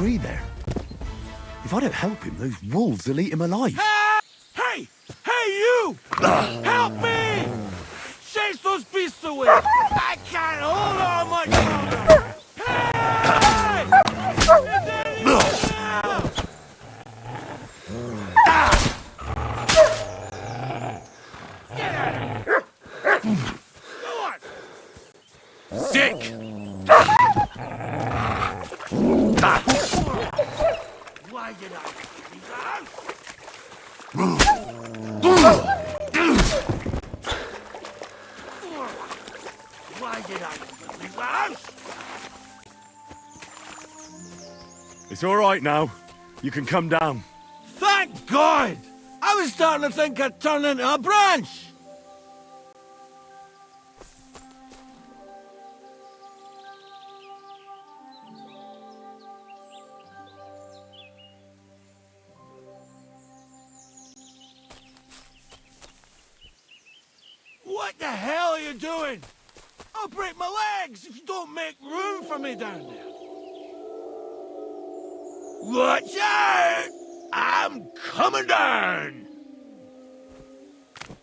tree there. If I don't help him, those wolves will eat him alive. Hey! Hey, you! Help me! Chase those beasts away! I can't hold on much longer! Hey! Is anyone there? Get out of here! Go on! Sick! Why did I leave the house? Why did I leave the house? It's all right now. You can come down. Thank God! I was starting to think I'd turn into a branch! What the hell are you doing? I'll break my legs if you don't make room for me down there. Watch out! I'm coming down!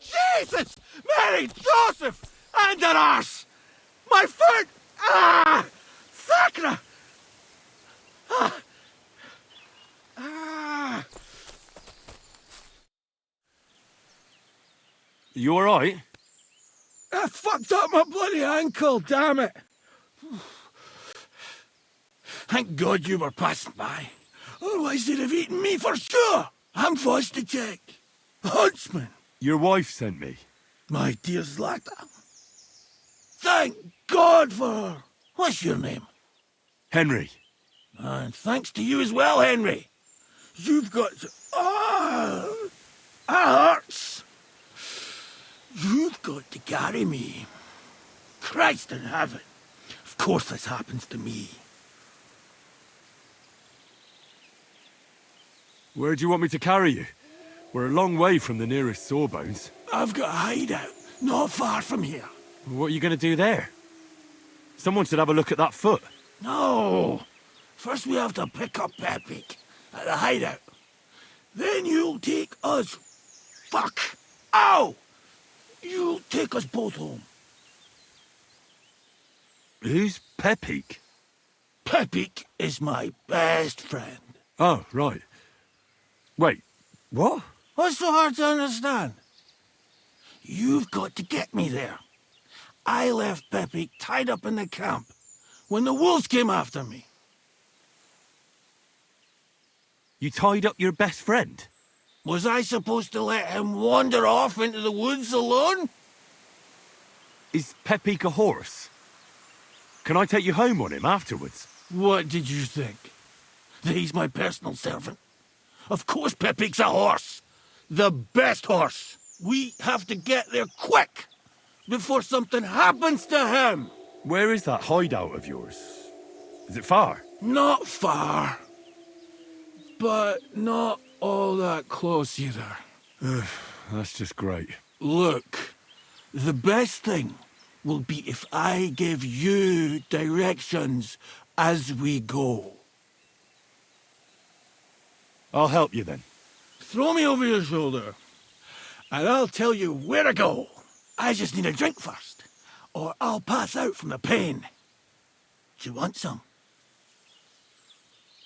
Jesus! Mary, Joseph! And an arse! My foot! Ah! Sacra! Ah! Ah! You all right? I fucked up my bloody ankle, damn it! Thank God you were passing by. Otherwise they'd have eaten me for sure. I'm forced to check. Huntsman. Your wife sent me. My dear Zlata. Thank God for her. What's your name? Henry. And thanks to you as well, Henry. You've got to... Ah! That hurts. You've got to carry me. Christ in heaven. Of course this happens to me. Where do you want me to carry you? We're a long way from the nearest sawbones. I've got a hideout, not far from here. What are you going to do there? Someone should have a look at that foot. No. First we have to pick up Pepik at the hideout. Then you'll take us... Fuck! Ow! You'll take us both home. Who's Pepik? Pepik is my best friend. Oh, right. Wait, what? What's so hard to understand? You've got to get me there. I left Pepik tied up in the camp when the wolves came after me. You tied up your best friend? Was I supposed to let him wander off into the woods alone? Is Pepik a horse? Can I take you home on him afterwards? What did you think? That he's my personal servant? Of course Pepik's a horse. The best horse. We have to get there quick before something happens to him. Where is that hideout of yours? Is it far? Not far. But not all that close either. That's just great. Look, the best thing will be if I give you directions as we go. I'll help you then. Throw me over your shoulder, and I'll tell you where to go. I just need a drink first, or I'll pass out from the pain. Do you want some?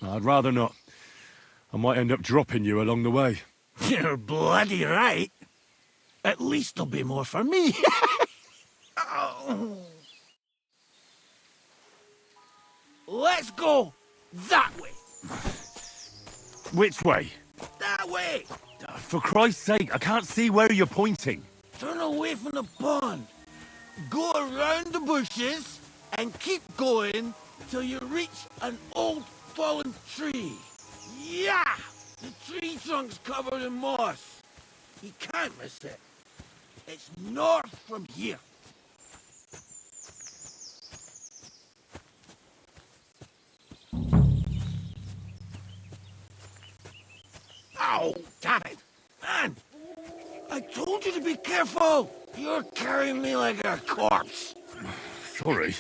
I'd rather not. I might end up dropping you along the way. You're bloody right. At least there'll be more for me. Oh. Let's go that way. Which way? That way. For Christ's sake, I can't see where you're pointing. Turn away from the pond. Go around the bushes and keep going till you reach an old fallen tree. Yeah! The tree trunk's covered in moss. You can't miss it. It's north from here. Ow! Damn it! Man! I told you to be careful! You're carrying me like a corpse. Sorry,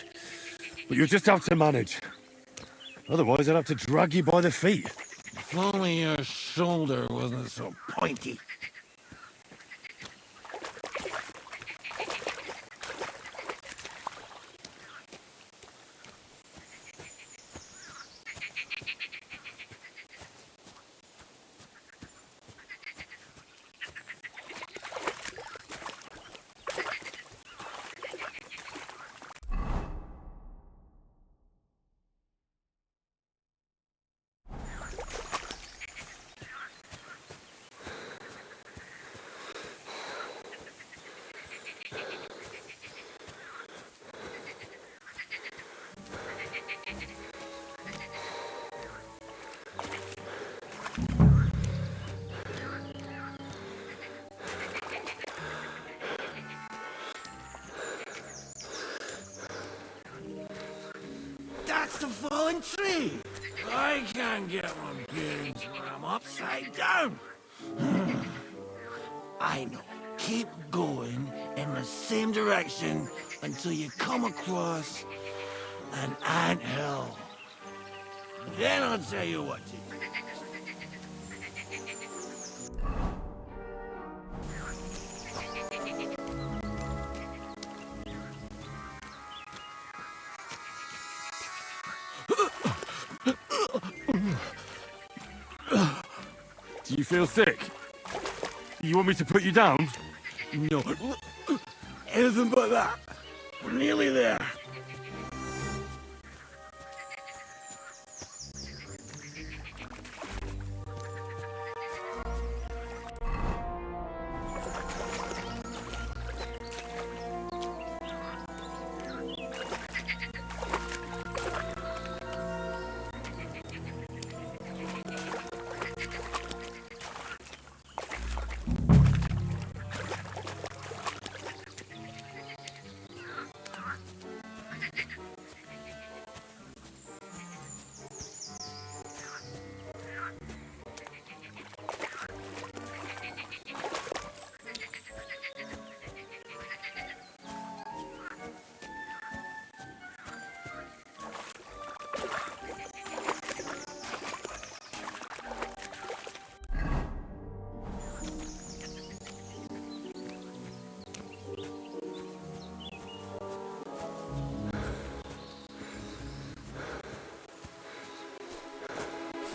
but you'll just have to manage. Otherwise, I'd have to drag you by the feet. If only your shoulder wasn't so pointy. That's the fallen tree. I can't get my bearings when I'm upside down. I know. Keep going in the same direction until you come across an anthill. Then I'll tell you what to do. Do you feel sick? You want me to put you down? No. Anything but that. We're nearly there.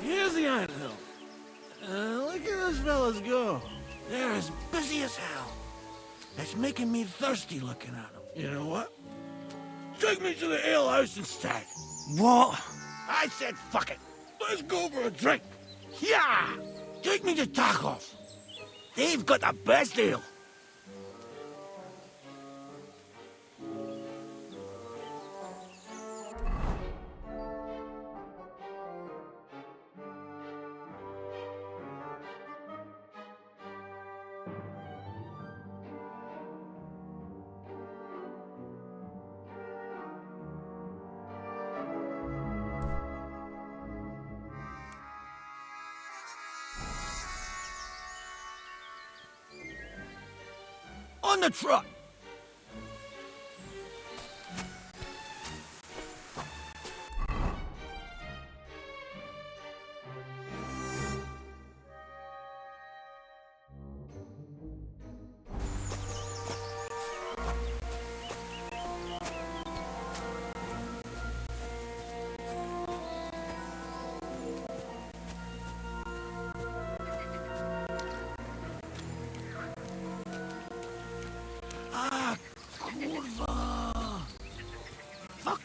Here's the anthill. Look at those fellas go. They're as busy as hell. It's making me thirsty looking at them. You know what? Take me to the ale house instead. What? I said fuck it. Let's go for a drink. Yeah! Take me to tacos. They've got the best ale. On the truck. Ah, curva. Fuck.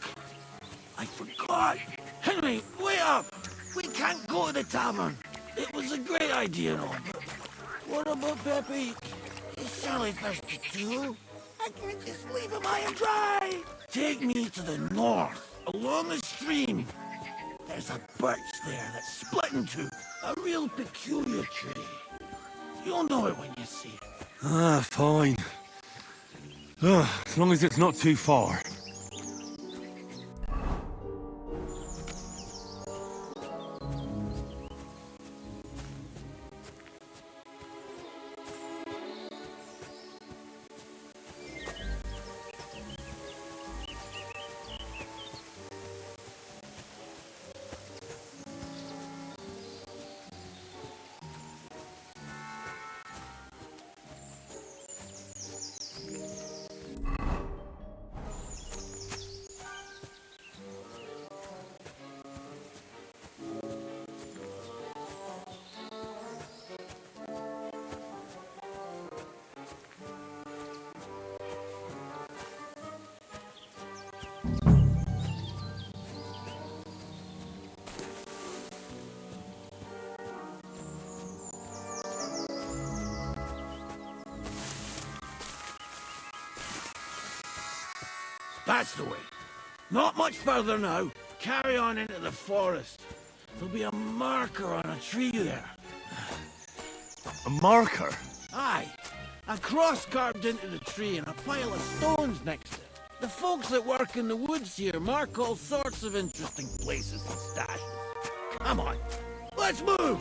I forgot. Henry, wait up. We can't go to the tavern. It was a great idea and all, but what about Pepe? He's surely thirsty too. I can't just leave him high and dry. Take me to the north, along the stream. There's a birch there that's split in two. A real peculiar tree. You'll know it when you see it. Ah, fine. As long as it's not too far. That's the way. Not much further now. Carry on into the forest. There'll be a marker on a tree there. A marker? Aye. A cross carved into the tree and a pile of stones next to it. The folks that work in the woods here mark all sorts of interesting places and stashes. Come on, let's move!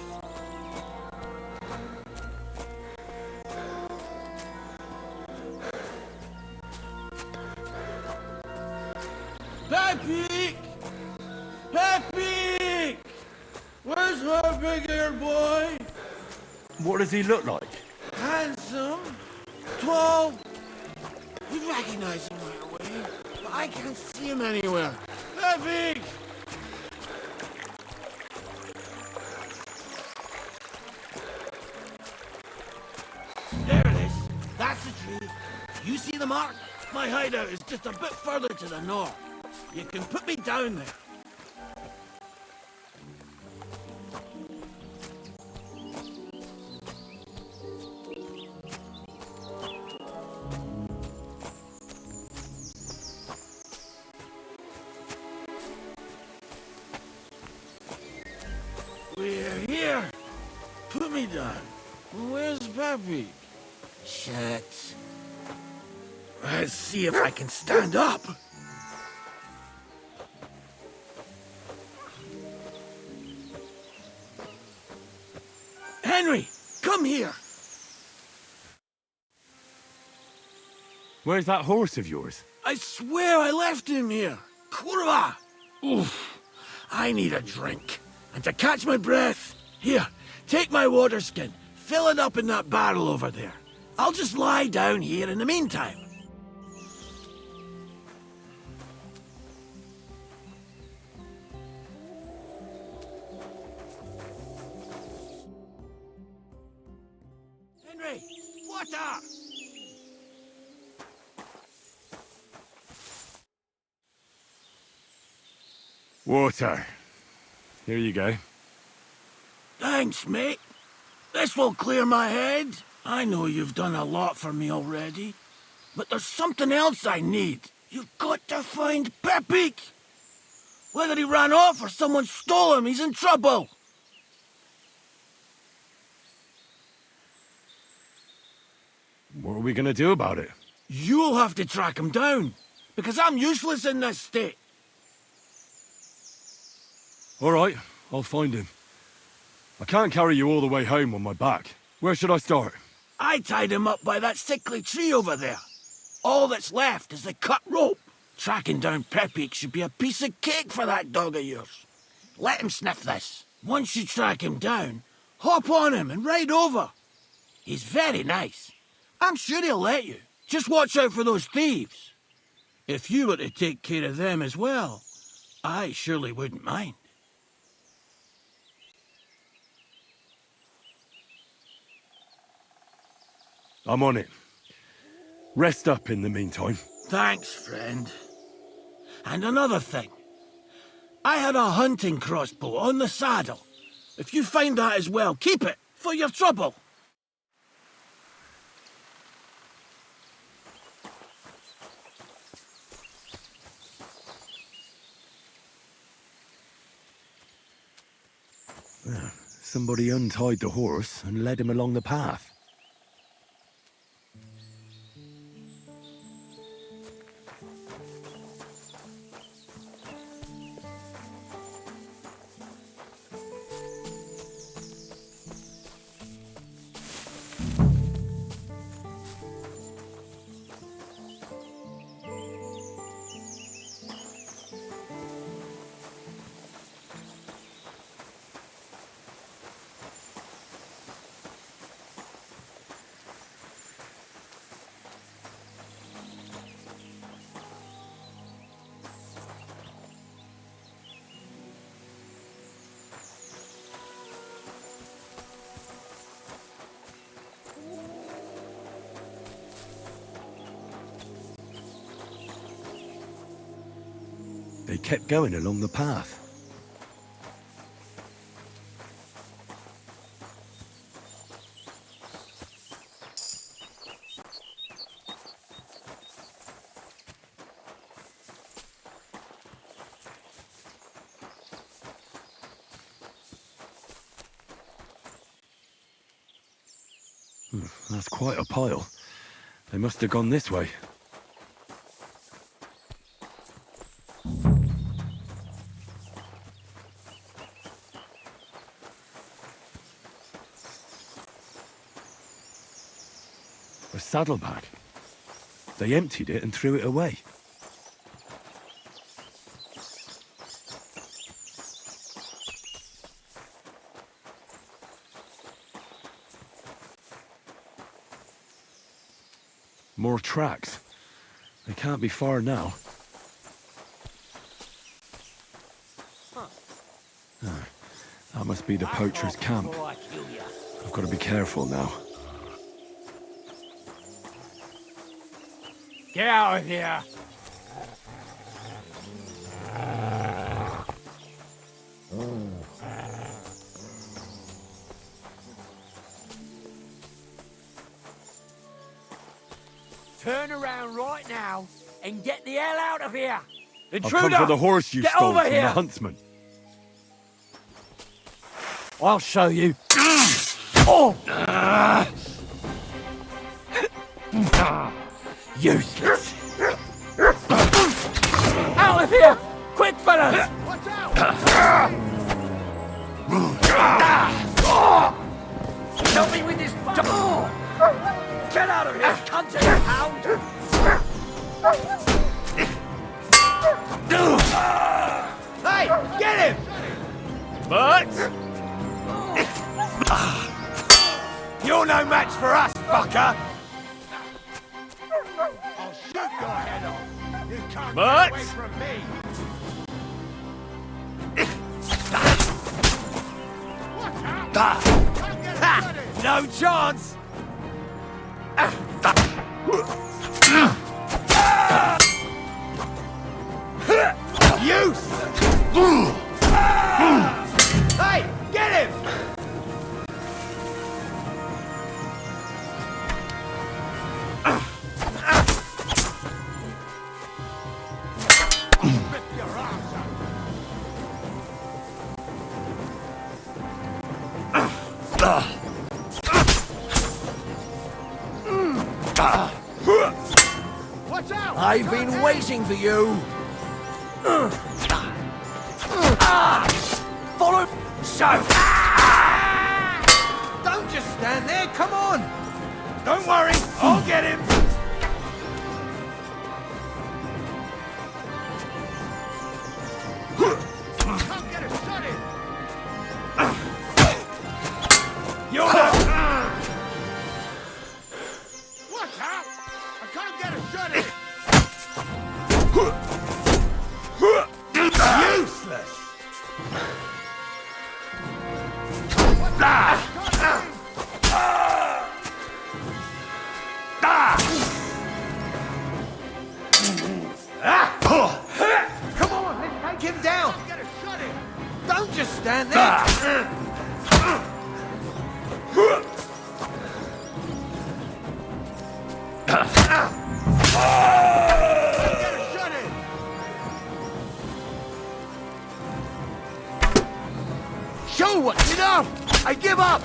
Pepe! Pepe! Where's my big-eared boy? What does he look like? Handsome, tall. You'd recognize him right away, but I can't see him anywhere. Pepe! There it is. That's the tree. You see the mark? My hideout is just a bit further to the north. You can put me down there. We're here. Put me down. Where's Pepe? Shit. Let's see if I can stand up. Henry, come here. Where's that horse of yours? I swear I left him here. Kurwa! Oof. I need a drink. And to catch my breath, here, take my water skin. Fill it up in that barrel over there. I'll just lie down here in the meantime. Henry, water! Water. Here you go. Thanks, mate. This will clear my head. I know you've done a lot for me already, but there's something else I need. You've got to find Pepe. Whether he ran off or someone stole him, he's in trouble. What are we gonna do about it? You'll have to track him down, because I'm useless in this state. All right, I'll find him. I can't carry you all the way home on my back. Where should I start? I tied him up by that sickly tree over there. All that's left is the cut rope. Tracking down Pepe should be a piece of cake for that dog of yours. Let him sniff this. Once you track him down, hop on him and ride over. He's very nice. I'm sure he'll let you. Just watch out for those thieves. If you were to take care of them as well, I surely wouldn't mind. I'm on it. Rest up in the meantime. Thanks, friend. And another thing. I had a hunting crossbow on the saddle. If you find that as well, keep it for your trouble. Somebody untied the horse and led him along the path. They kept going along the path. That's quite a pile. They must have gone this way. A saddlebag. They emptied it and threw it away. More tracks. They can't be far now. Ah, that must be the poacher's camp. I've got to be careful now. Get out of here! Turn around right now and get the hell out of here! I've Intruder! come for the horse you Get stole over from here! the huntsman. I'll show you. Oh! Useless. Out of here! Quick, fellas! Watch out! Help me with this. Get out of here, cunty hound! Hey, get him! But you're no match for us, fucker! I'll shoot your head off! You can't get away from me! Watch out! No chance! Use! Hey, get him! Rip your arms out! Watch out! I've been waiting for you! Follow! So! Don't just stand there, come on! Don't worry, I'll get him! Can't get a shot in! You're not! Watch out! I can't get a shot in! Useless! Come on, let's take him down! Get a shot in! Don't just stand there! Get a shot in! Show what's enough! I give up!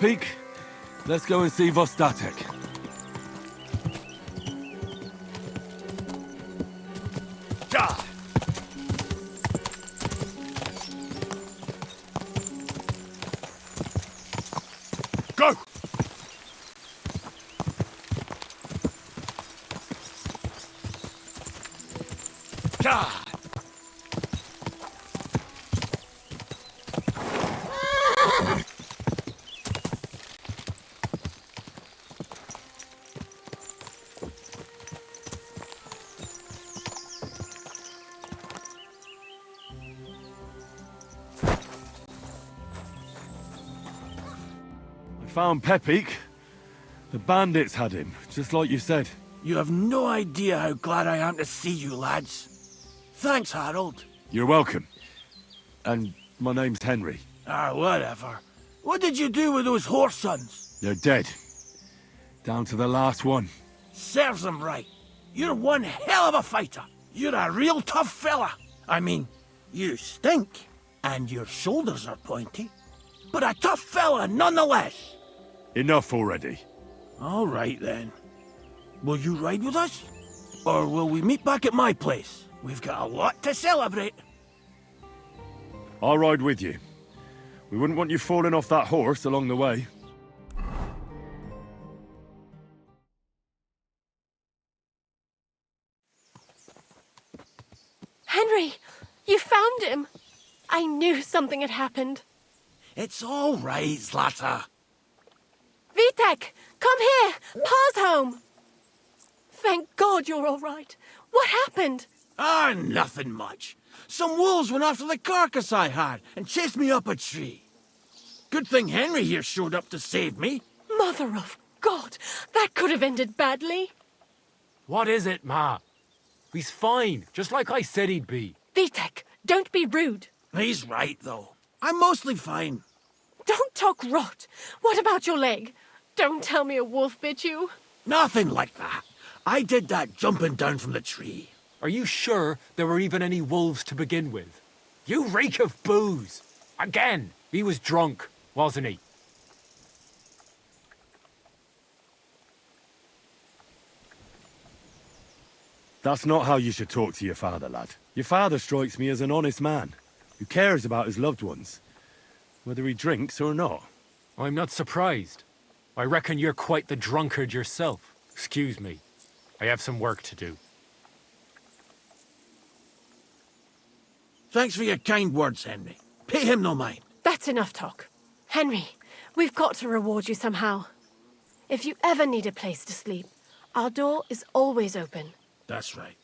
Peak. Let's go and see Vostatek. Ja! Go! Ja! I found Pepik. The bandits had him, just like you said. You have no idea how glad I am to see you, lads. Thanks, Harold. You're welcome. And my name's Henry. Ah, whatever. What did you do with those horse sons? They're dead. Down to the last one. Serves them right. You're one hell of a fighter. You're a real tough fella. I mean, you stink, and your shoulders are pointy. But a tough fella nonetheless. Enough already. All right, then. Will you ride with us? Or will we meet back at my place? We've got a lot to celebrate. I'll ride with you. We wouldn't want you falling off that horse along the way. Henry, you found him. I knew something had happened. It's all right, Zlata. Vitek, come here. Pa's home. Thank God you're all right. What happened? Ah, nothing much. Some wolves went after the carcass I had and chased me up a tree. Good thing Henry here showed up to save me. Mother of God, that could have ended badly. What is it, Ma? He's fine, just like I said he'd be. Vitek, don't be rude. He's right, though. I'm mostly fine. Don't talk rot. What about your leg? Don't tell me a wolf bit you. Nothing like that. I did that jumping down from the tree. Are you sure there were even any wolves to begin with? You reek of booze! Again, he was drunk, wasn't he? That's not how you should talk to your father, lad. Your father strikes me as an honest man, who cares about his loved ones, whether he drinks or not. I'm not surprised. I reckon you're quite the drunkard yourself. Excuse me. I have some work to do. Thanks for your kind words, Henry. Pay him no mind. That's enough talk. Henry, we've got to reward you somehow. If you ever need a place to sleep, our door is always open. That's right.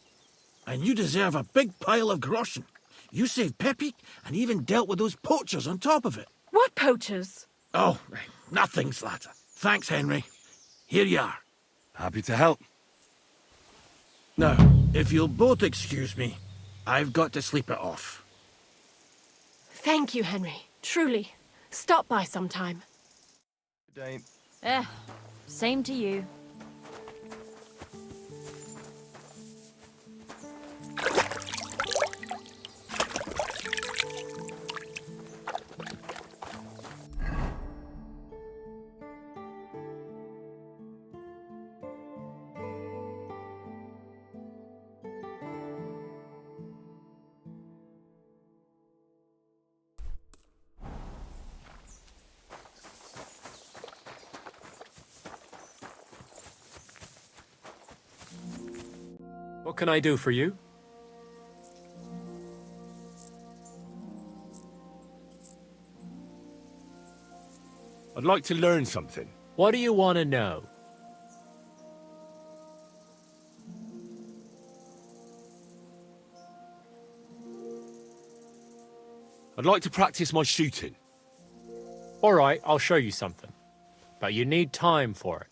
And you deserve a big pile of groschen. You saved Pepik and even dealt with those poachers on top of it. What poachers? Oh, nothing, Zlata. Thanks, Henry. Here you are. Happy to help. Now, if you'll both excuse me, I've got to sleep it off. Thank you, Henry. Truly. Stop by sometime. Good day. Same to you. What can I do for you? I'd like to learn something. What do you want to know? I'd like to practice my shooting. All right, I'll show you something. But you need time for it.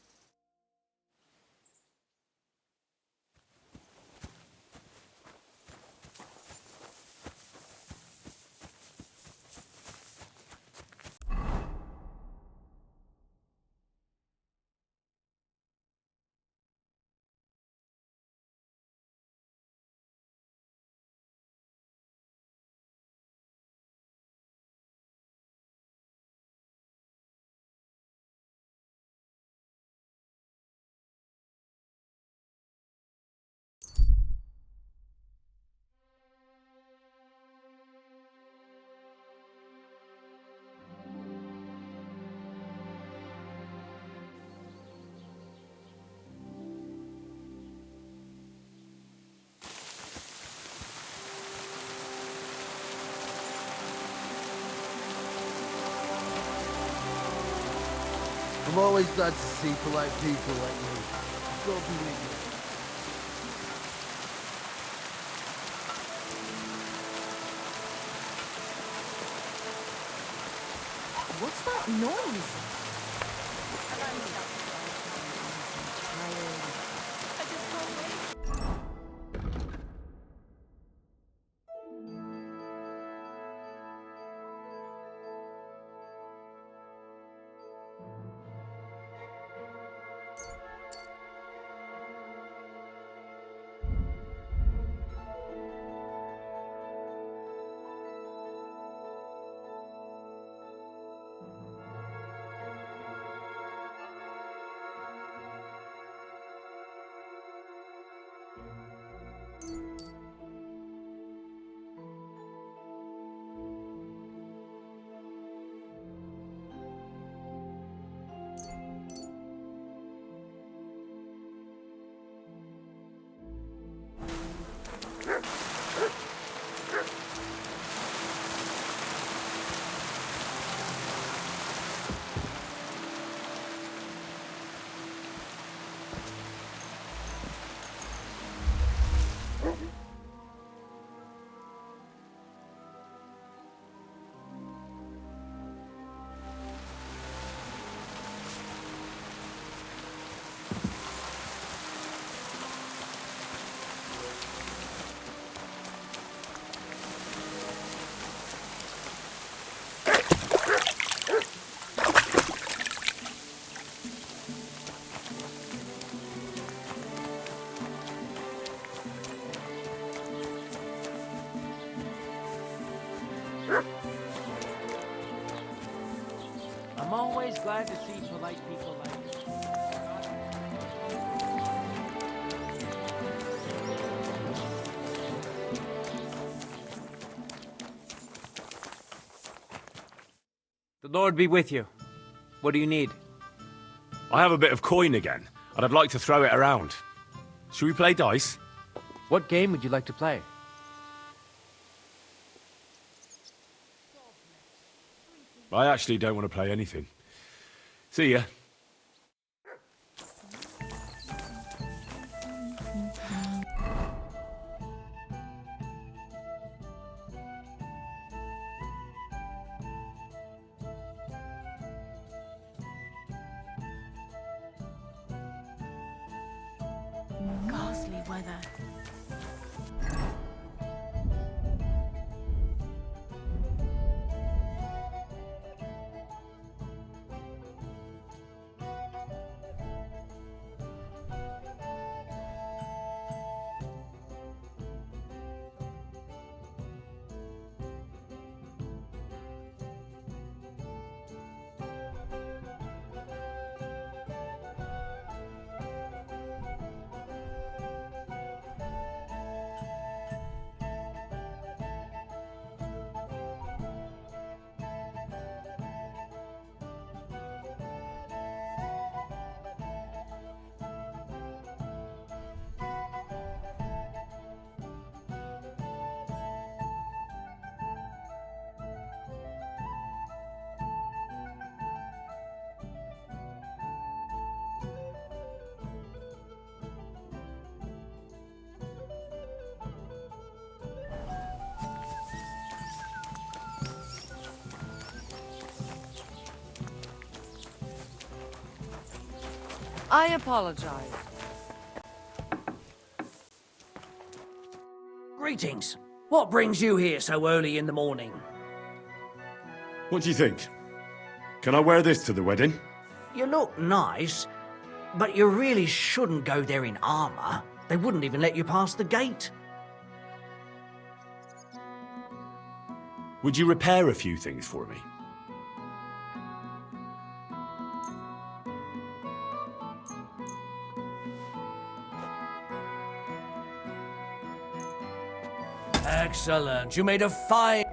I'm always glad to see polite people like you. God be with you. What's that noise? I'm always glad to see polite people like you. The Lord be with you. What do you need? I have a bit of coin again, and I'd like to throw it around. Should we play dice? What game would you like to play? I actually don't want to play anything. See ya. Ghastly weather. I apologize. Greetings. What brings you here so early in the morning? What do you think? Can I wear this to the wedding? You look nice, but you really shouldn't go there in armor. They wouldn't even let you pass the gate. Would you repair a few things for me? Excellent. You made a fine...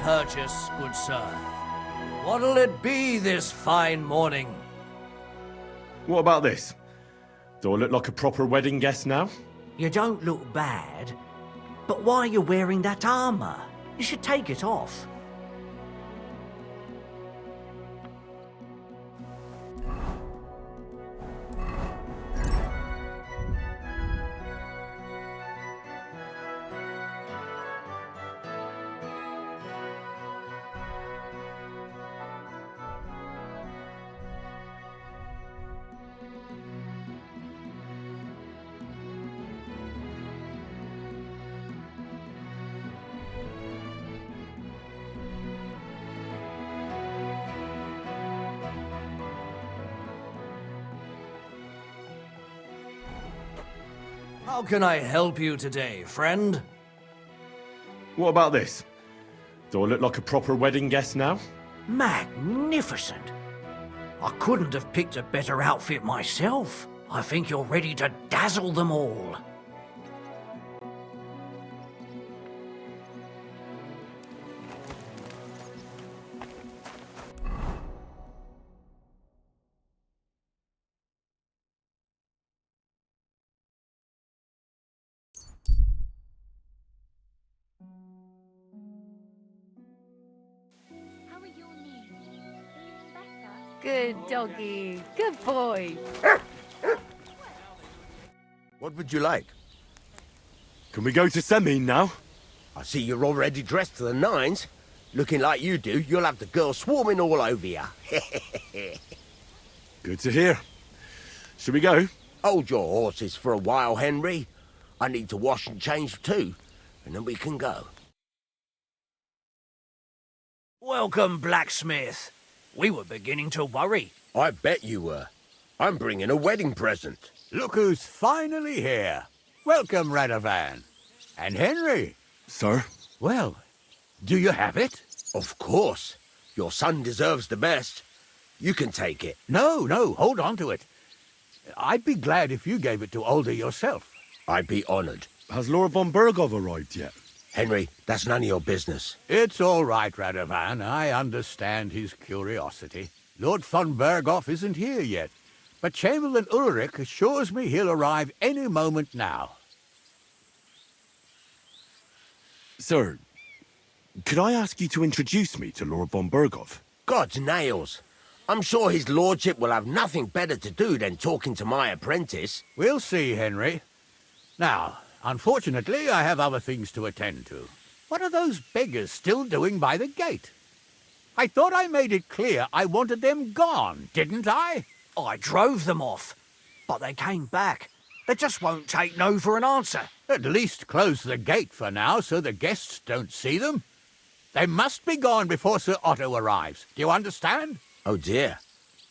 purchase, good sir. What'll it be this fine morning? What about this? Do I look like a proper wedding guest now? You don't look bad, but why are you wearing that armor? You should take it off. How can I help you today, friend? What about this? Do I look like a proper wedding guest now? Magnificent! I couldn't have picked a better outfit myself. I think you're ready to dazzle them all. How are your knees? Feeling better? Good doggy. Good boy. What would you like? Can we go to Semin now? I see you're already dressed to the nines. Looking like you do, you'll have the girls swarming all over you. Good to hear. Should we go? Hold your horses for a while, Henry. I need to wash and change too, and then we can go. Welcome, blacksmith. We were beginning to worry. I bet you were. I'm bringing a wedding present. Look who's finally here. Welcome, Radovan. And Henry. Sir? Well, do you have it? Of course. Your son deserves the best. You can take it. No, hold on to it. I'd be glad if you gave it to Older yourself. I'd be honored. Has Lord von Bergov arrived yet? Henry, that's none of your business. It's all right, Radovan. I understand his curiosity. Lord von Berghoff isn't here yet, but Chamberlain Ulrich assures me he'll arrive any moment now. Sir, could I ask you to introduce me to Lord von Bergov? God's nails. I'm sure his lordship will have nothing better to do than talking to my apprentice. We'll see, Henry. Now, unfortunately, I have other things to attend to. What are those beggars still doing by the gate? I thought I made it clear I wanted them gone, didn't I? I drove them off, but they came back. They just won't take no for an answer. At least close the gate for now so the guests don't see them. They must be gone before Sir Otto arrives. Do you understand? Oh dear,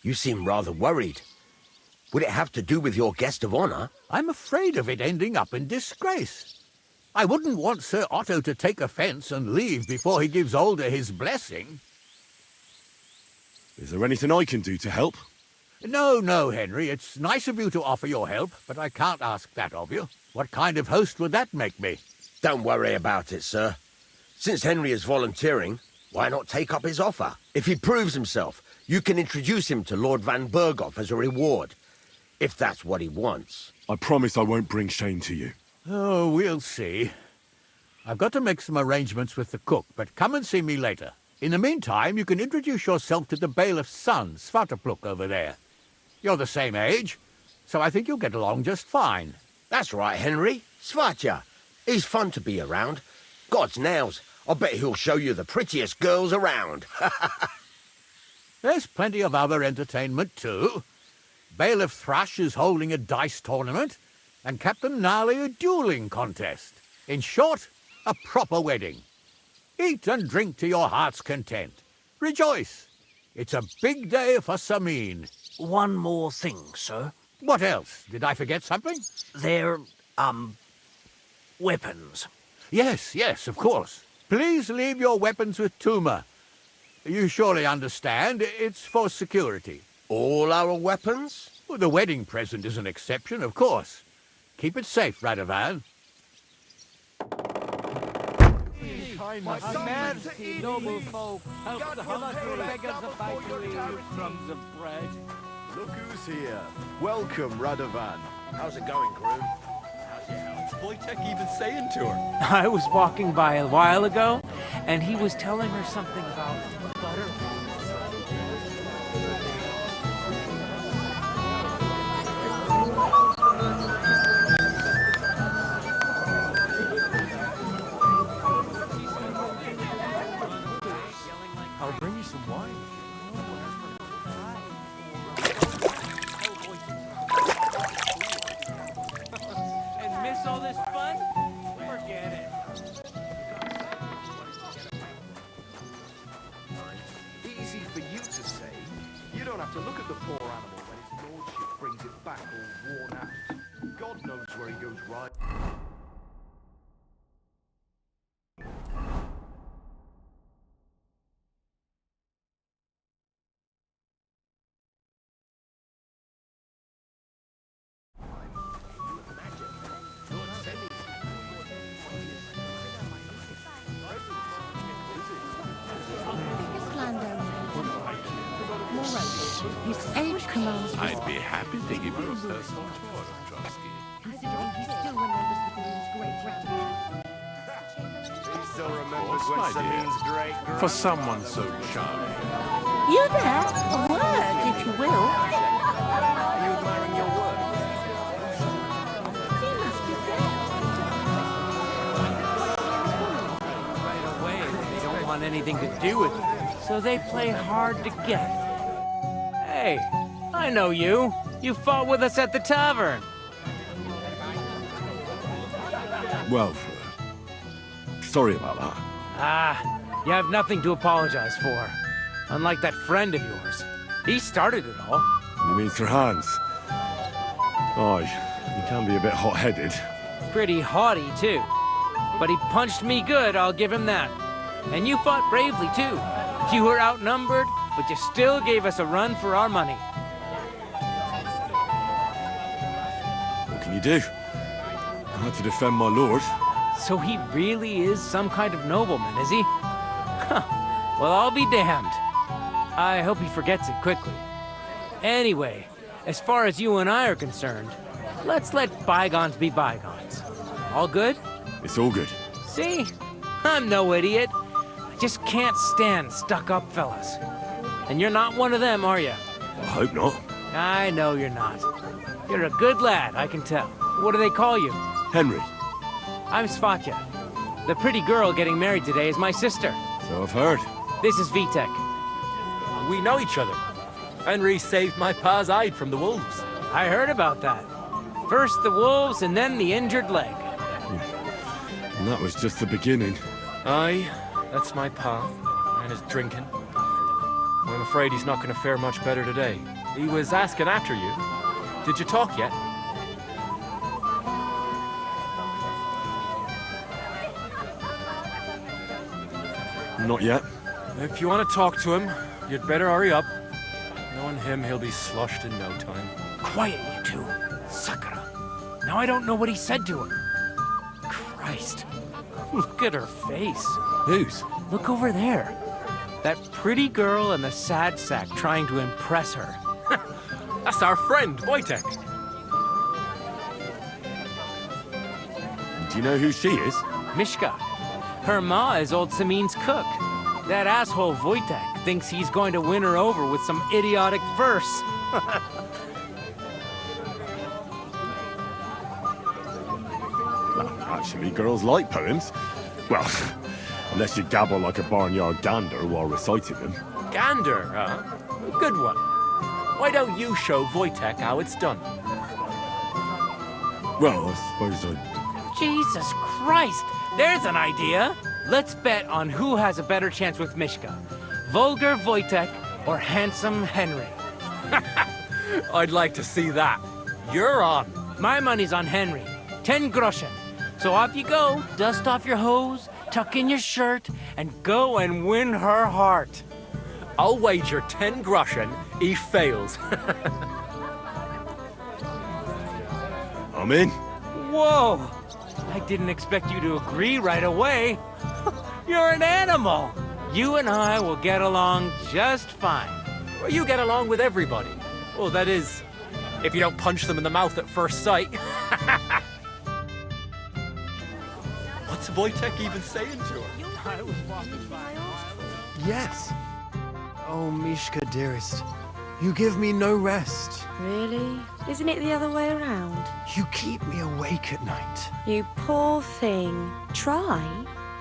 you seem rather worried. Would it have to do with your guest of honor? I'm afraid of it ending up in disgrace. I wouldn't want Sir Otto to take offence and leave before he gives Older his blessing. Is there anything I can do to help? No, Henry. It's nice of you to offer your help, but I can't ask that of you. What kind of host would that make me? Don't worry about it, sir. Since Henry is volunteering, why not take up his offer? If he proves himself, you can introduce him to Lord Van Berghoff as a reward, if that's what he wants. I promise I won't bring shame to you. Oh, we'll see. I've got to make some arrangements with the cook, but come and see me later. In the meantime, you can introduce yourself to the bailiff's son, Svatopluk, over there. You're the same age, so I think you'll get along just fine. That's right, Henry. Svatja. He's fun to be around. God's nails, I bet he'll show you the prettiest girls around. There's plenty of other entertainment, too. Bailiff Thrush is holding a dice tournament, and Captain Gnarly a dueling contest. In short, a proper wedding. Eat and drink to your heart's content. Rejoice. It's a big day for Samin. One more thing, sir. What else? Did I forget something? They're, weapons. Yes, of course. Please leave your weapons with Tuma. You surely understand, it's for security. All our weapons? Well, the wedding present is an exception, of course. Keep it safe, Radovan. Noble folk, help the hungry beggars about to eat crumbs of bread. Look who's here. Welcome, Radovan. How's it going, groom? What's Wojtek even saying to her? I was walking by a while ago, and he was telling her something about butter. I'll bring you some wine. And miss all this fun? Forget it. Easy for you to say. You don't have to look at the poor animal when his lordship brings it back all worn out. God knows where he goes right. His age commands his I'd be happy to give you a personal tour of Trotsky. considering he still remembers the groom's great grandmother. He still remembers course, when my dear. Sabine's great For someone so charming. You there? A word, if you will. Are you admiring your work? He must be dead. Right away, they don't want anything to do with it, so they play hard to get. Hey, I know you. You fought with us at the tavern. Well, sorry about that. Ah, you have nothing to apologize for. Unlike that friend of yours. He started it all. You mean Sir Hans? Oh, he can be a bit hot-headed. Pretty haughty, too. But he punched me good, I'll give him that. And you fought bravely, too. You were outnumbered, but you still gave us a run for our money. What can you do? I had to defend my lord. So he really is some kind of nobleman, is he? Huh. Well, I'll be damned. I hope he forgets it quickly. Anyway, as far as you and I are concerned, let's let bygones be bygones. All good? It's all good. See? I'm no idiot. I just can't stand stuck-up fellas. And you're not one of them, are you? I hope not. I know you're not. You're a good lad, I can tell. What do they call you? Henry, I'm Svatya. The pretty girl getting married today is my sister. so I've heard. This is Vitek. We know each other. Henry saved my pa's hide from the wolves. I heard about that. First the wolves and then the injured leg. And that was just the beginning. Aye, that's my pa, and his drinking. I'm afraid he's not going to fare much better today. He was asking after you. Did you talk yet? Not yet. If you want to talk to him, you'd better hurry up. Knowing him, he'll be sloshed in no time. Quiet, you two. Sakura. Now I don't know what he said to her. Christ. Look at her face. Whose? Look over there. That pretty girl and the sad sack trying to impress her. That's our friend, Wojtek. Do you know who she is? Mishka. Her ma is old Samin's cook. That asshole Wojtek thinks he's going to win her over with some idiotic verse. Well, actually, girls like poems. Well, unless you gabble like a barnyard gander while reciting them. Gander, huh? Good one. Why don't you show Wojtek how it's done? Well, I suppose I... Jesus Christ! There's an idea! Let's bet on who has a better chance with Mishka. Vulgar Wojtek or handsome Henry. I'd like to see that. You're on. My money's on Henry. 10 groschen. So off you go, dust off your hose, tuck in your shirt, and go and win her heart. I'll wager 10 groschen he fails. I'm in. Whoa! I didn't expect you to agree right away. You're an animal. You and I will get along just fine. Well, you get along with everybody. Well, that is, if you don't punch them in the mouth at first sight. What's Wojtek even saying to her? Yes. Oh, Mishka, dearest. You give me no rest. Really? Isn't it the other way around? You keep me awake at night. You poor thing. Try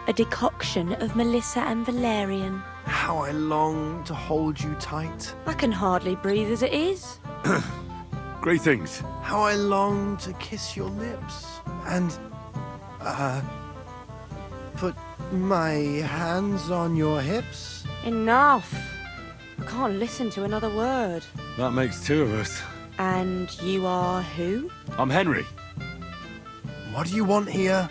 a decoction of Melissa and Valerian. How I long to hold you tight. I can hardly breathe as it is. Great things. How I long to kiss your lips. And, put my hands on your hips. Enough. I can't listen to another word. That makes two of us. And you are who? I'm Henry. What do you want here?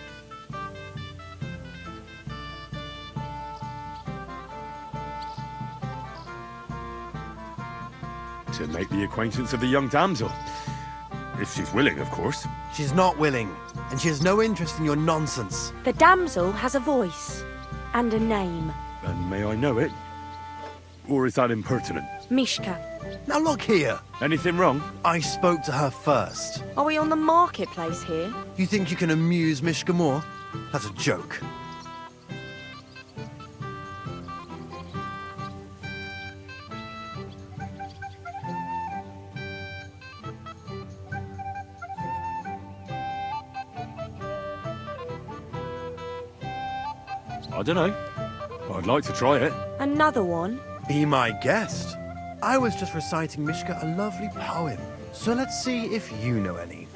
To make the acquaintance of the young damsel. If she's willing, of course. She's not willing, and she has no interest in your nonsense. The damsel has a voice and a name. And may I know it? Or is that impertinent? Mishka. Now look here. Anything wrong? I spoke to her first. Are we on the marketplace here? You think you can amuse Mishka more? That's a joke. I don't know. I'd like to try it. Another one? Be my guest. I was just reciting Mishka a lovely poem. So let's see if you know any.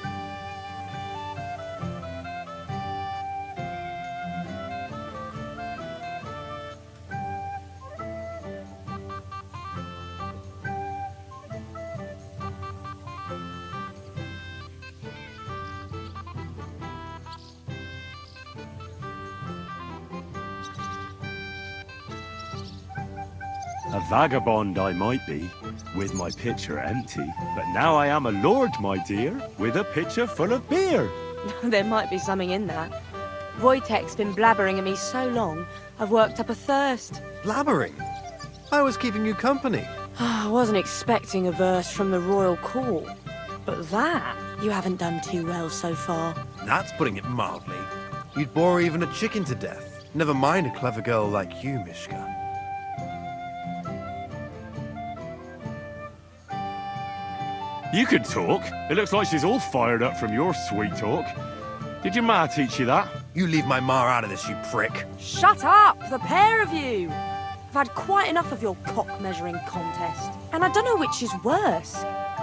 A vagabond I might be, with my pitcher empty, but now I am a lord, my dear, with a pitcher full of beer. There might be something in that. Wojtek's been blabbering at me so long, I've worked up a thirst. Blabbering? I was keeping you company. I wasn't expecting a verse from the royal court, but that you haven't done too well so far. That's putting it mildly. You'd bore even a chicken to death. Never mind a clever girl like you, Mishka. You can talk. It looks like she's all fired up from your sweet talk. Did your ma teach you that? You leave my ma out of this, you prick. Shut up, the pair of you! I've had quite enough of your cock-measuring contest. And I don't know which is worse.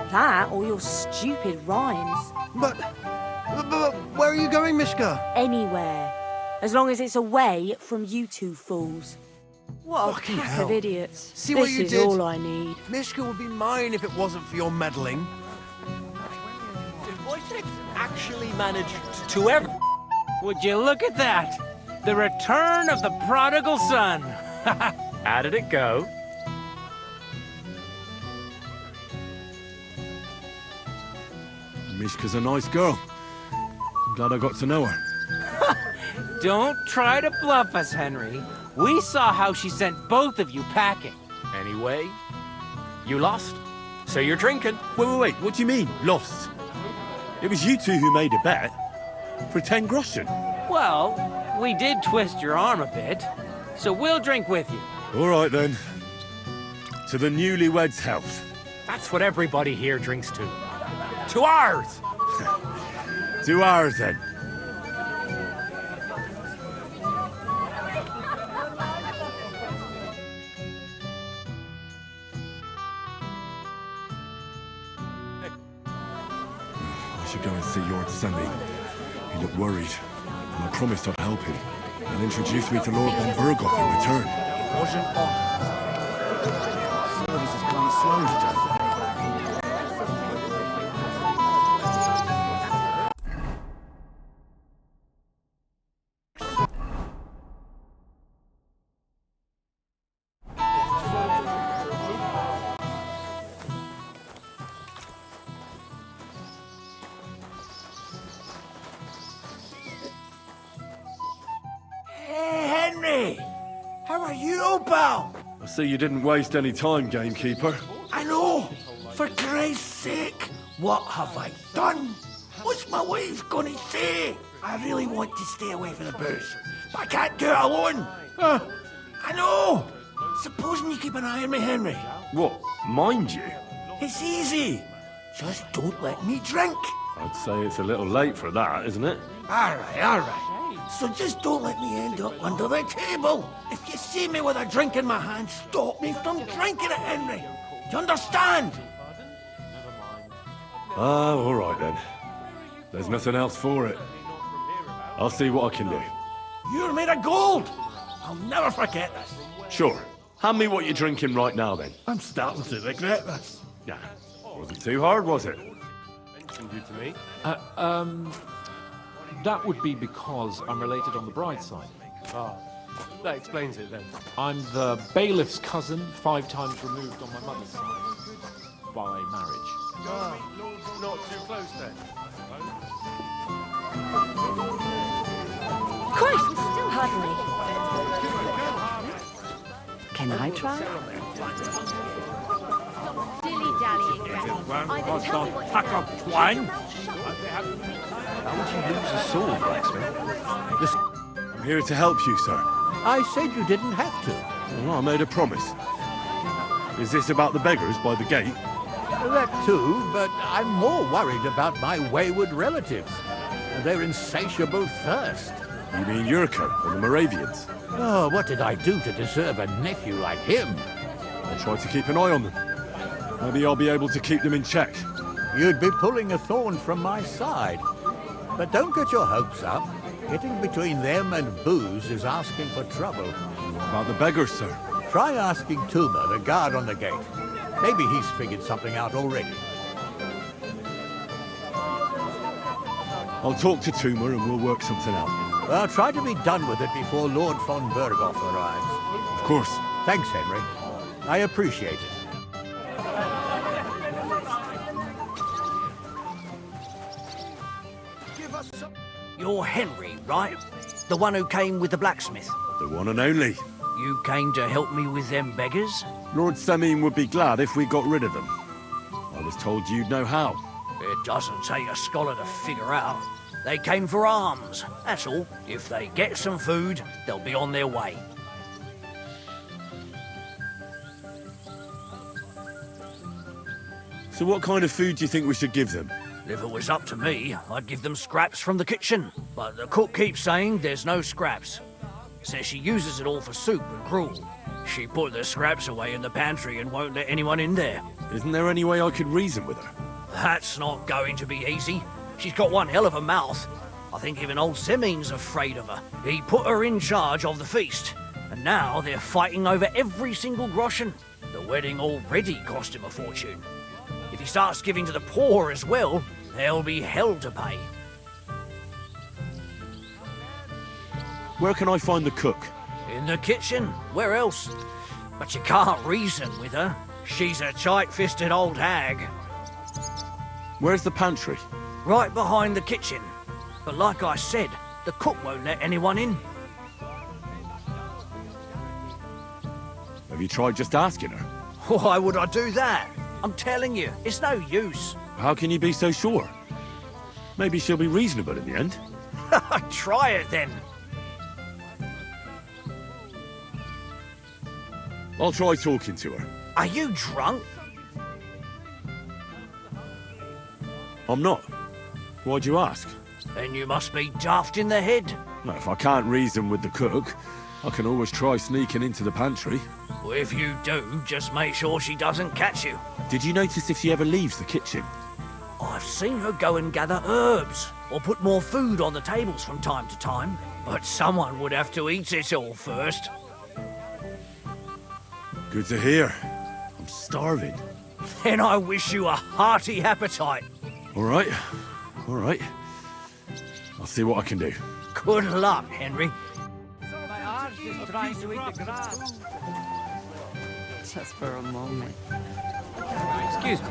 That or your stupid rhymes. But where are you going, Mishka? Anywhere. As long as it's away from you two fools. What Fucking a pack hell. of idiots. See what you This did? is all I need. Mishka would be mine if it wasn't for your meddling. Did Wojtek actually manage to ever... Would you look at that? The return of the prodigal son. How did it go? Mishka's a nice girl. I'm glad I got to know her. Don't try to bluff us, Henry. We saw how she sent both of you packing. Anyway, you lost, so you're drinking. Wait. What do you mean, lost? It was you two who made a bet. For 10 groschen. Well, we did twist your arm a bit, so we'll drink with you. All right, then. To the newlyweds' health. That's what everybody here drinks to. To ours! To ours, then. I should go and see Lord Sammy. He looked worried, and I promised I'd help him. He'll introduce me to Lord von Burgoff in return. It wasn't on. Service has gone slow today. Hey, Henry! How are you, pal? I see you didn't waste any time, gamekeeper. I know! For Christ's sake, what have I done? What's my wife gonna say? I really want to stay away from the booze, but I can't do it alone. I know. Supposing you keep an eye on me, Henry. What, mind you? It's easy. Just don't let me drink. I'd say it's a little late for that, isn't it? All right. So just don't let me end up under the table. If you see me with a drink in my hand, stop me from drinking it, Henry. Do you understand? All right then. There's nothing else for it. I'll see what I can do. You're made of gold. I'll never forget this. Sure. Hand me what you're drinking right now, then. I'm starting to regret this. Yeah. Wasn't too hard, was it? Mentioned you to me. That would be because I'm related on the bride's side. Ah, that explains it then. I'm the bailiff's cousin, 5 times removed on my mother's side. By marriage. Ah, not too close then. Christ, Henry. Can I try? Dilly-dallying, Granny. Either tell me what Pack to up, do. twine! How would you lose a sword, blacksmith? I'm here to help you, sir. I said you didn't have to. Well, I made a promise. Is this about the beggars by the gate? That too, but I'm more worried about my wayward relatives and their insatiable thirst. You mean Yurko and the Moravians? Oh, what did I do to deserve a nephew like him? I'll try to keep an eye on them. Maybe I'll be able to keep them in check. You'd be pulling a thorn from my side. But don't get your hopes up. Getting between them and booze is asking for trouble. About the beggars, sir. Try asking Tuma, the guard on the gate. Maybe he's figured something out already. I'll talk to Tuma and we'll work something out. Well, try to be done with it before Lord von Berghoff arrives. Of course. Thanks, Henry. I appreciate it. You're Henry, right? The one who came with the blacksmith. The one and only. You came to help me with them beggars? Lord Semine would be glad if we got rid of them. I was told you'd know how. It doesn't take a scholar to figure out. They came for alms, that's all. If they get some food, they'll be on their way. So what kind of food do you think we should give them? If it was up to me, I'd give them scraps from the kitchen. But the cook keeps saying there's no scraps. Says she uses it all for soup and gruel. She put the scraps away in the pantry and won't let anyone in there. Isn't there any way I could reason with her? That's not going to be easy. She's got one hell of a mouth. I think even old Semine's afraid of her. He put her in charge of the feast, and now they're fighting over every single groschen. The wedding already cost him a fortune. If he starts giving to the poor as well, there'll be hell to pay. Where can I find the cook? In the kitchen. Where else? But you can't reason with her. She's a tight-fisted old hag. Where's the pantry? Right behind the kitchen. But like I said, the cook won't let anyone in. Have you tried just asking her? Why would I do that? I'm telling you, it's no use. How can you be so sure? Maybe she'll be reasonable in the end. Try it then. I'll try talking to her. Are you drunk? I'm not. Why'd you ask? Then you must be daft in the head. No, if I can't reason with the cook, I can always try sneaking into the pantry. Well, if you do, just make sure she doesn't catch you. Did you notice if she ever leaves the kitchen? I've seen her go and gather herbs, or put more food on the tables from time to time. But someone would have to eat it all first. Good to hear. I'm starving. Then I wish you a hearty appetite. All right. All right. I'll see what I can do. Good luck, Henry. My arse is trying to eat the grass. Just for a moment. Excuse me.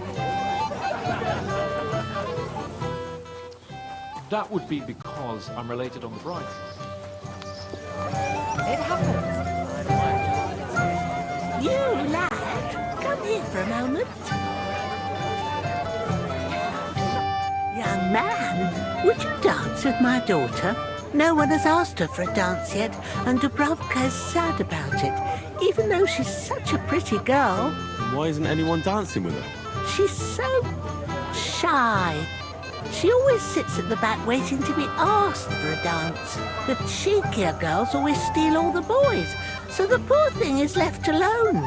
That would be because I'm related on the bride's side. It happens. You lad, come here for a moment. man, would you dance with my daughter? No one has asked her for a dance yet, and Dubravka is sad about it, even though she's such a pretty girl. Why isn't anyone dancing with her? She's so shy. She always sits at the back waiting to be asked for a dance. The cheekier girls always steal all the boys, so the poor thing is left alone.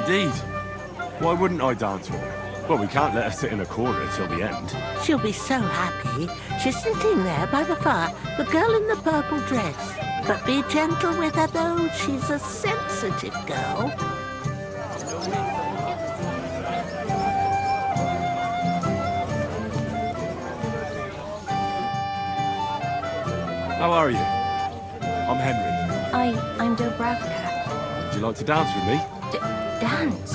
Indeed. Why wouldn't I dance with her? Well, we can't let her sit in a corner till the end. She'll be so happy. She's sitting there by the fire, the girl in the purple dress. But be gentle with her, though. She's a sensitive girl. How are you? I'm Henry. I'm Dubravka. Would you like to dance with me? Dance?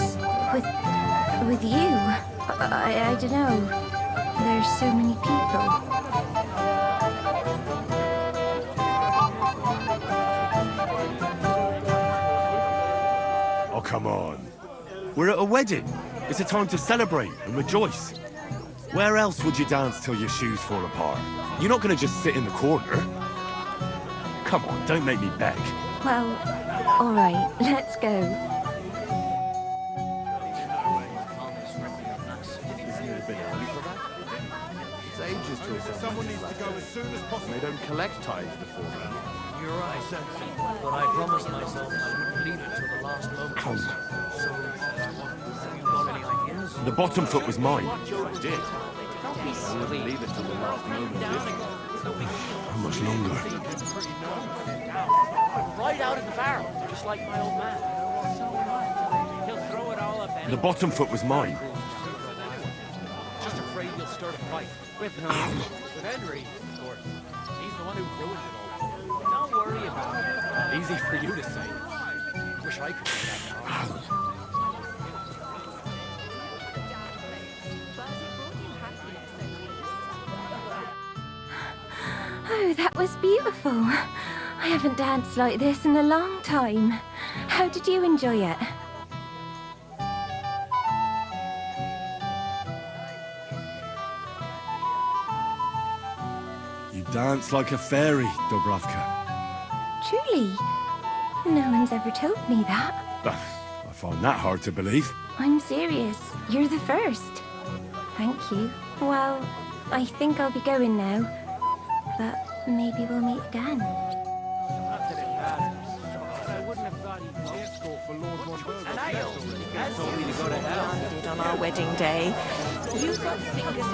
With you? I don't know. There's so many people. Oh, come on. We're at a wedding. It's a time to celebrate and rejoice. Where else would you dance till your shoes fall apart? You're not going to just sit in the corner. Come on, don't make me beg. Well, all right, let's go. It's ages till someone needs to go as soon as possible. They don't collect tithes before then. You're right, but I promised myself I wouldn't leave it till the last moment. So, have you got any ideas? The bottom foot was mine. I did. I wouldn't leave it till the last moment. How much longer? Right out of the barrel, just like my old man. He'll throw it all up The bottom foot was mine. Just afraid you'll start a fight. With Henry, of course. He's the one who ruined it all. Don't worry about it. Easy for you to say. Wish I could say that now. Oh, that was beautiful. I haven't danced like this in a long time. How did you enjoy it? You dance like a fairy, Dubravka. Truly? No one's ever told me that. I find that hard to believe. I'm serious. You're the first. Thank you. Well, I think I'll be going now. But maybe we'll meet again. Landed on our wedding day. You got fingers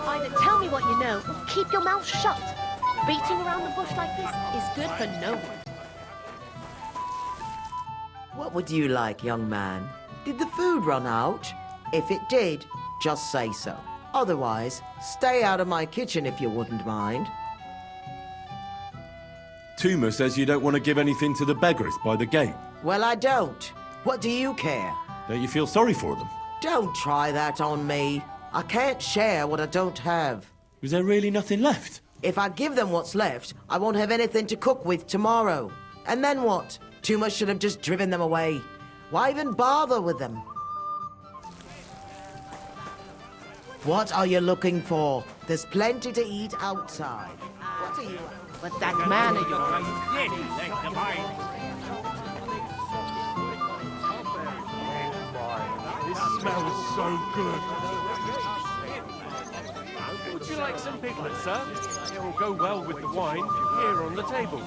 Either tell me what you know, or keep your mouth shut. Beating around the bush like this is good for no one. What would you like, young man? Did the food run out? If it did, just say so. Otherwise, stay out of my kitchen if you wouldn't mind. Tuma says you don't want to give anything to the beggars by the gate. Well, I don't. What do you care? Don't you feel sorry for them? Don't try that on me. I can't share what I don't have. Is there really nothing left? If I give them what's left, I won't have anything to cook with tomorrow. And then what? Tuma should have just driven them away. Why even bother with them? What are you looking for? There's plenty to eat outside. What are you... But that man of yours. This smells so good. Would you like some piglets, sir? It will go well with the wine here on the table.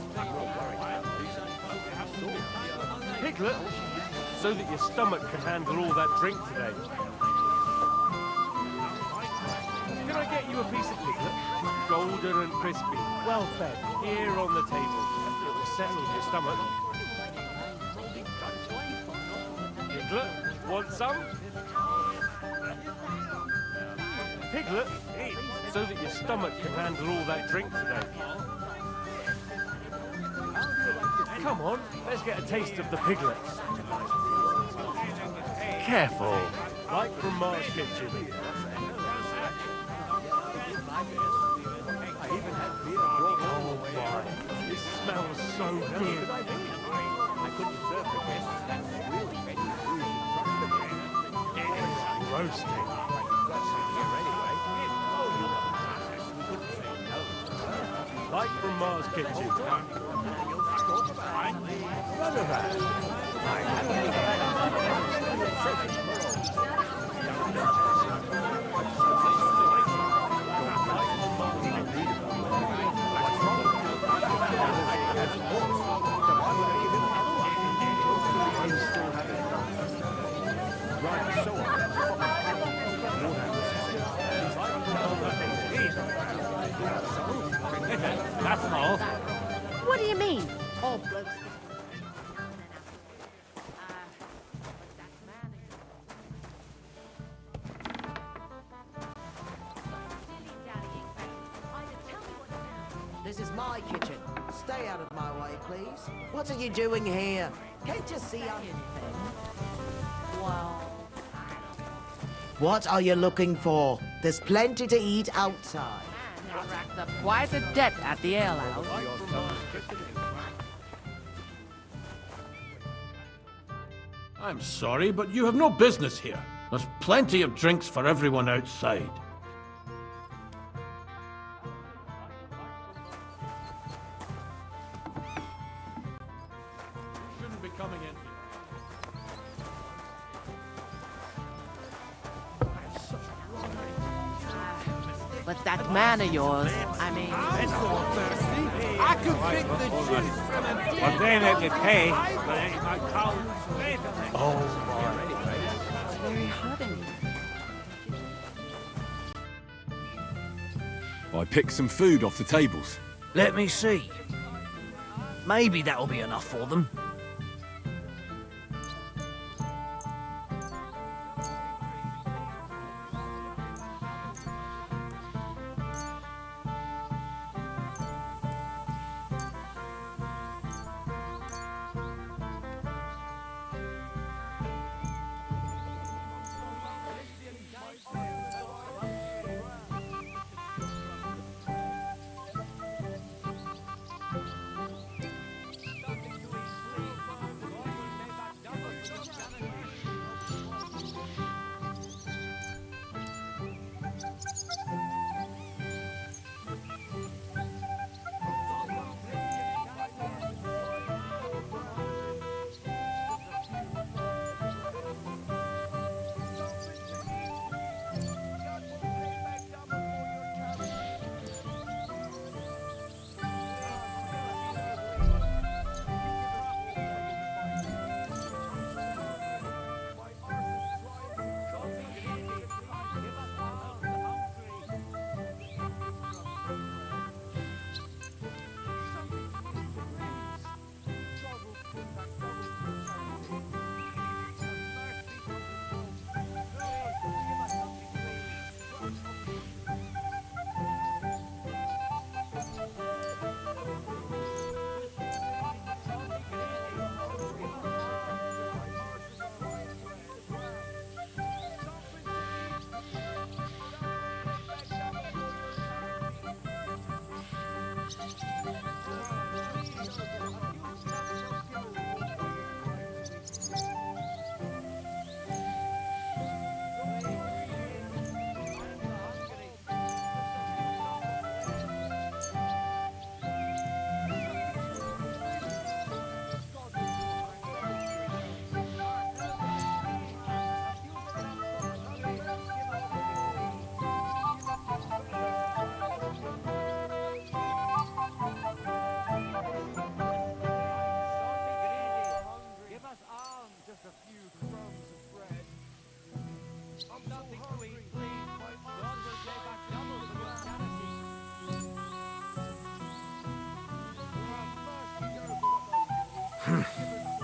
Piglet, so that your stomach can handle all that drink today. Can I get you a piece of piglet? Golden and crispy, well fed, here on the table. It will settle your stomach. Piglet, want some? Piglet, so that your stomach can handle all that drink today. Come on, let's get a taste of the piglet. Careful, like from Mars Kitchen. I even had beer brought interesting. Light from Mars Kitchen. None of that. That's all. What do you mean? This is my kitchen. Stay out of my way, please. What are you doing here? Can't you see anything? Well, What are you looking for? There's plenty to eat outside. Racked up quite a debt at the alehouse. I'm sorry, but you have no business here. There's plenty of drinks for everyone outside. Shouldn't be coming in. But that man of yours, I mean... I could pick the juice from a Well, they let me pay, but ain't my cow. Very hard on you. I picked some food off the tables. Let me see. Maybe that'll be enough for them.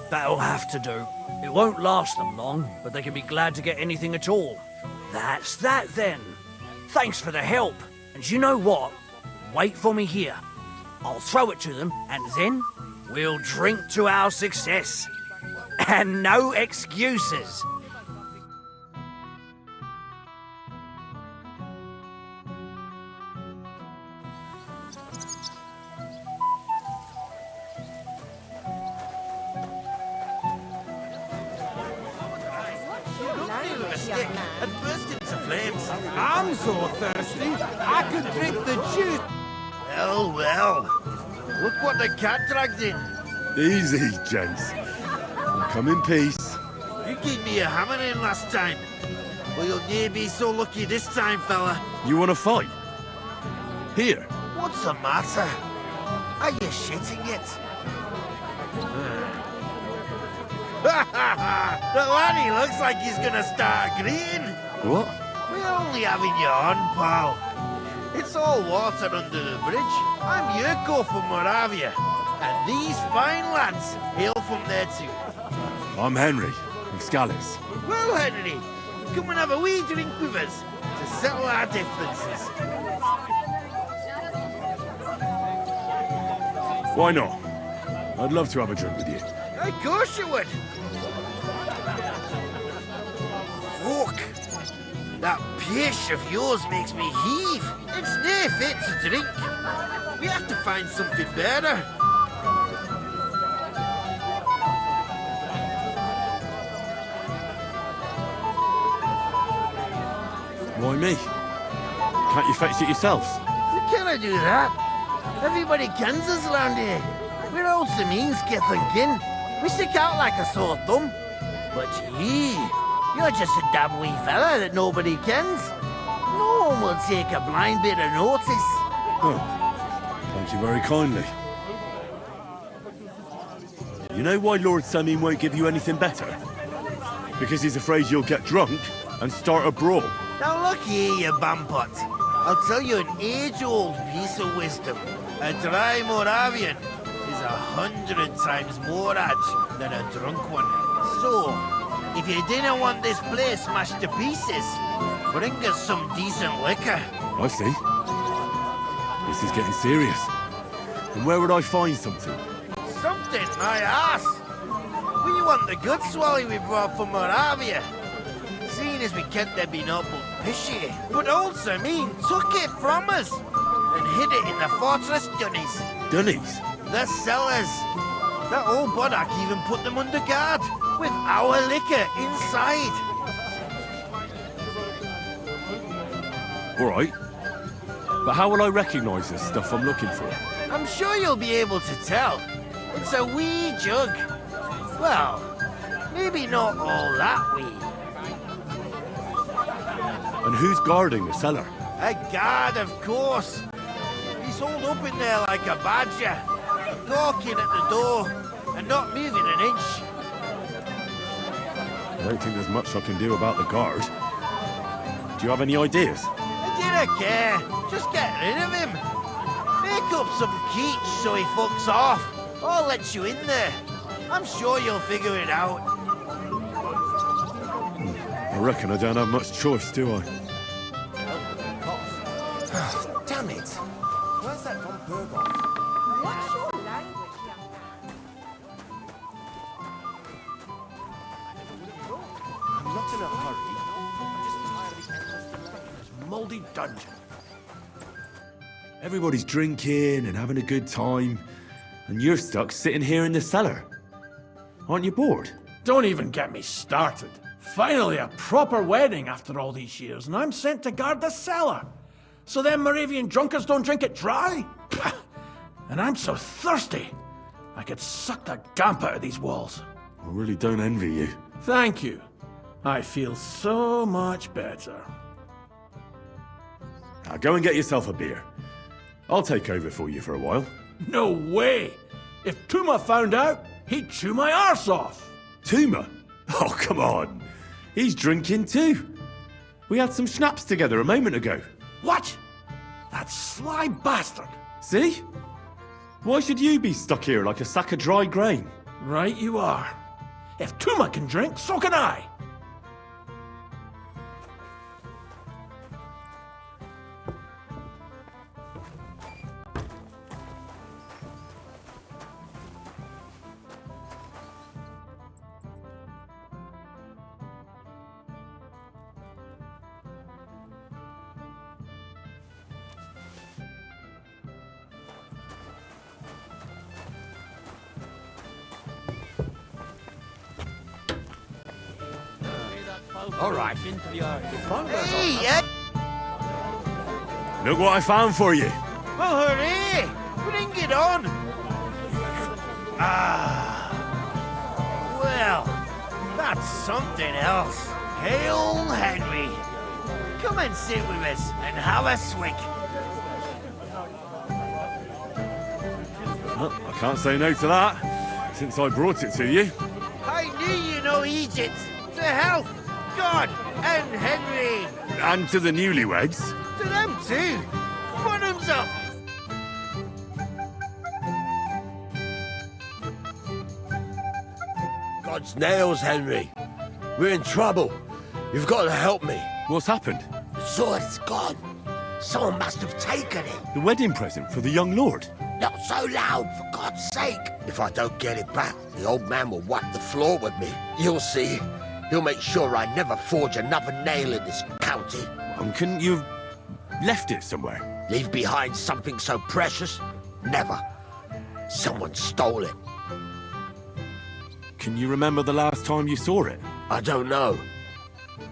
That'll have to do. It won't last them long, but they can be glad to get anything at all. That's that then. Thanks for the help. And you know what? Wait for me here. I'll throw it to them, and then we'll drink to our success. And no excuses. with a stick and burst into flames. I'm so thirsty, I could drink the juice. Well, well. Look what the cat dragged in. Easy, gents. I'll come in peace. You gave me a hammering last time. Well, you'll near be so lucky this time, fella. You want to fight? Here. What's the matter? Are you shitting it? The laddie looks like he's gonna start agreeing. What? We're only having you on, pal. It's all water under the bridge. I'm Yurko from Moravia, and these fine lads hail from there too. I'm Henry, of Scallis. Well, Henry, come and have a wee drink with us to settle our differences. Why not? I'd love to have a drink with you. Of course you would. Fuck. That pish of yours makes me heave. It's near fit to drink. We have to find something better. Why me? Can't you fetch it yourselves? Can I do that? Everybody kens us around here. We're old Samines, get thinking. We stick out like a sore thumb. But you're just a damn wee fella that nobody kens. No one will take a blind bit of notice. Oh, thank you very kindly. You know why Lord Samin won't give you anything better? Because he's afraid you'll get drunk and start a brawl. Now look here, you bampot. I'll tell you an age-old piece of wisdom. A dry Moravian is 100 times more edge than a drunk one. So, if you didn't want this place smashed to pieces, bring us some decent liquor. I see. This is getting serious. And where would I find something? Something, my ass. We want the good swally we brought from Moravia. Seeing as we can't there be no but pishy. But old Samin took it from us and hid it in the fortress dunnies. Dunnies? The cellars. That old boddock even put them under guard with our liquor inside. All right. But how will I recognise this stuff I'm looking for? I'm sure you'll be able to tell. It's a wee jug. Well, maybe not all that wee. And who's guarding the cellar? A guard, of course. He's holed up in there like a badger, gawking at the door and not moving an inch. I don't think there's much I can do about the guard. Do you have any ideas? I didn't care. Just get rid of him. Make up some keech so he fucks off. I'll let you in there. I'm sure you'll figure it out. I reckon I don't have much choice, do I? Damn it. Where's that from Burgos? What's your language, young man? I'm not in a hurry. I'm just tired of the endless delay in this mouldy dungeon. Everybody's drinking and having a good time, and you're stuck sitting here in the cellar. Aren't you bored? Don't even get me started. Finally, a proper wedding after all these years, and I'm sent to guard the cellar. So them Moravian drunkards don't drink it dry? Pah! And I'm so thirsty, I could suck the gamp out of these walls. I really don't envy you. Thank you. I feel so much better. Now go and get yourself a beer. I'll take over for you for a while. No way! If Tuma found out, he'd chew my arse off. Tuma? Oh, come on. He's drinking too. We had some schnapps together a moment ago. What? That sly bastard. See? Why should you be stuck here like a sack of dry grain? Right you are. If Tuma can drink, so can I. All right. Hey, Ed! Look what I found for you. Well, hurry! Bring it on! Ah. Well, that's something else. Hail Henry! Come and sit with us and have a swig. Well, I can't say no to that, since I brought it to you. I knew you know Egypt. To health, God, and Henry. And to the newlyweds. To them too. Bottoms up. God's nails, Henry. We're in trouble. You've got to help me. What's happened? The sword's gone. Someone must have taken it. The wedding present for the young lord? Not so loud, for God's sake. If I don't get it back, the old man will wipe the floor with me. You'll see. He'll make sure I never forge another nail in this county. And couldn't you have left it somewhere? Leave behind something so precious? Never. Someone stole it. Can you remember the last time you saw it? I don't know.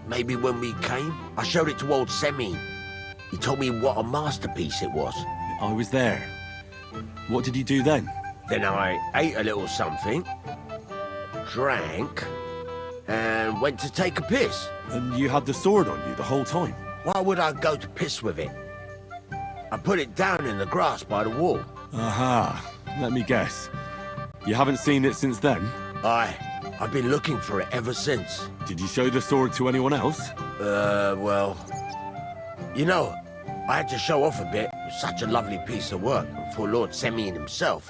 Maybe when we came? I showed it to old Semine. He told me what a masterpiece it was. I was there. What did you do then? Then I ate a little something, drank, and went to take a piss. And you had the sword on you the whole time? Why would I go to piss with it? I put it down in the grass by the wall. Aha. Let me guess. You haven't seen it since then? I've been looking for it ever since. Did you show the sword to anyone else? Well... You know, I had to show off a bit. It was such a lovely piece of work for Lord Semine himself.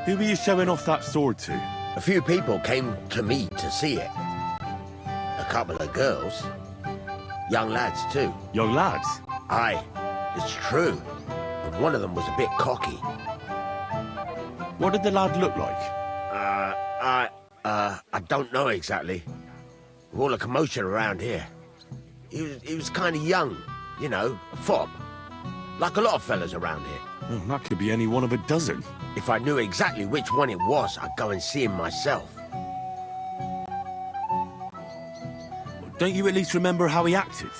Who were you showing off that sword to? A few people came to me to see it. A couple of girls. Young lads, too. Young lads? Aye, it's true. But one of them was a bit cocky. What did the lad look like? I don't know exactly. With all the commotion around here. He was kind of young, you know, a fob. Like a lot of fellas around here. Well, that could be any one of a dozen. If I knew exactly which one it was, I'd go and see him myself. Don't you at least remember how he acted?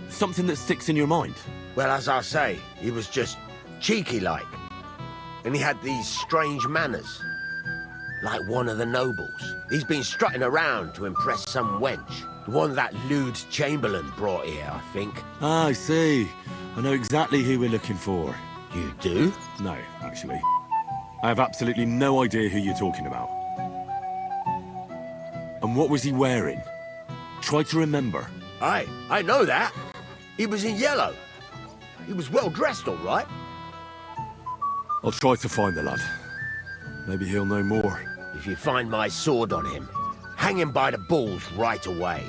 Something that sticks in your mind? Well, as I say, he was just cheeky-like. And he had these strange manners. Like one of the nobles. He's been strutting around to impress some wench. The one that lewd Chamberlain brought here, I think. Ah, I see. I know exactly who we're looking for. You do? No, actually. I have absolutely no idea who you're talking about. And what was he wearing? Try to remember. Aye, I know that. He was in yellow. He was well dressed, all right. I'll try to find the lad. Maybe he'll know more. If you find my sword on him, hang him by the balls right away.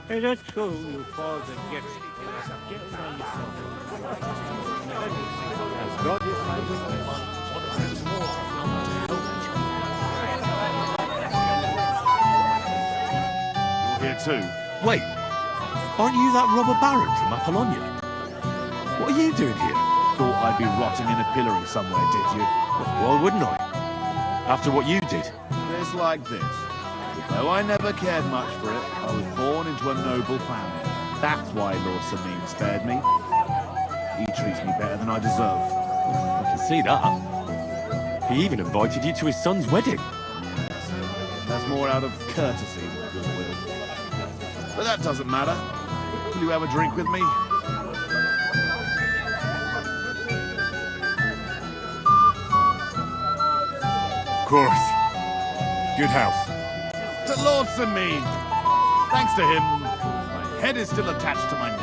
Hey, that's cool, you father gets it. You're here too? Wait, aren't you that robber baron from Apollonia? What are you doing here? Thought I'd be rotting in a pillory somewhere, did you? Why wouldn't I? After what you did. It's like this. Though I never cared much for it, I was born into a noble family. That's why Lord Semine spared me. He treats me better than I deserve. I can see that. He even invited you to his son's wedding. Yes. That's more out of courtesy than goodwill. But that doesn't matter. Will you have a drink with me? Of course. Good health. To Lord Semine. Thanks to him, my head is still attached to my neck.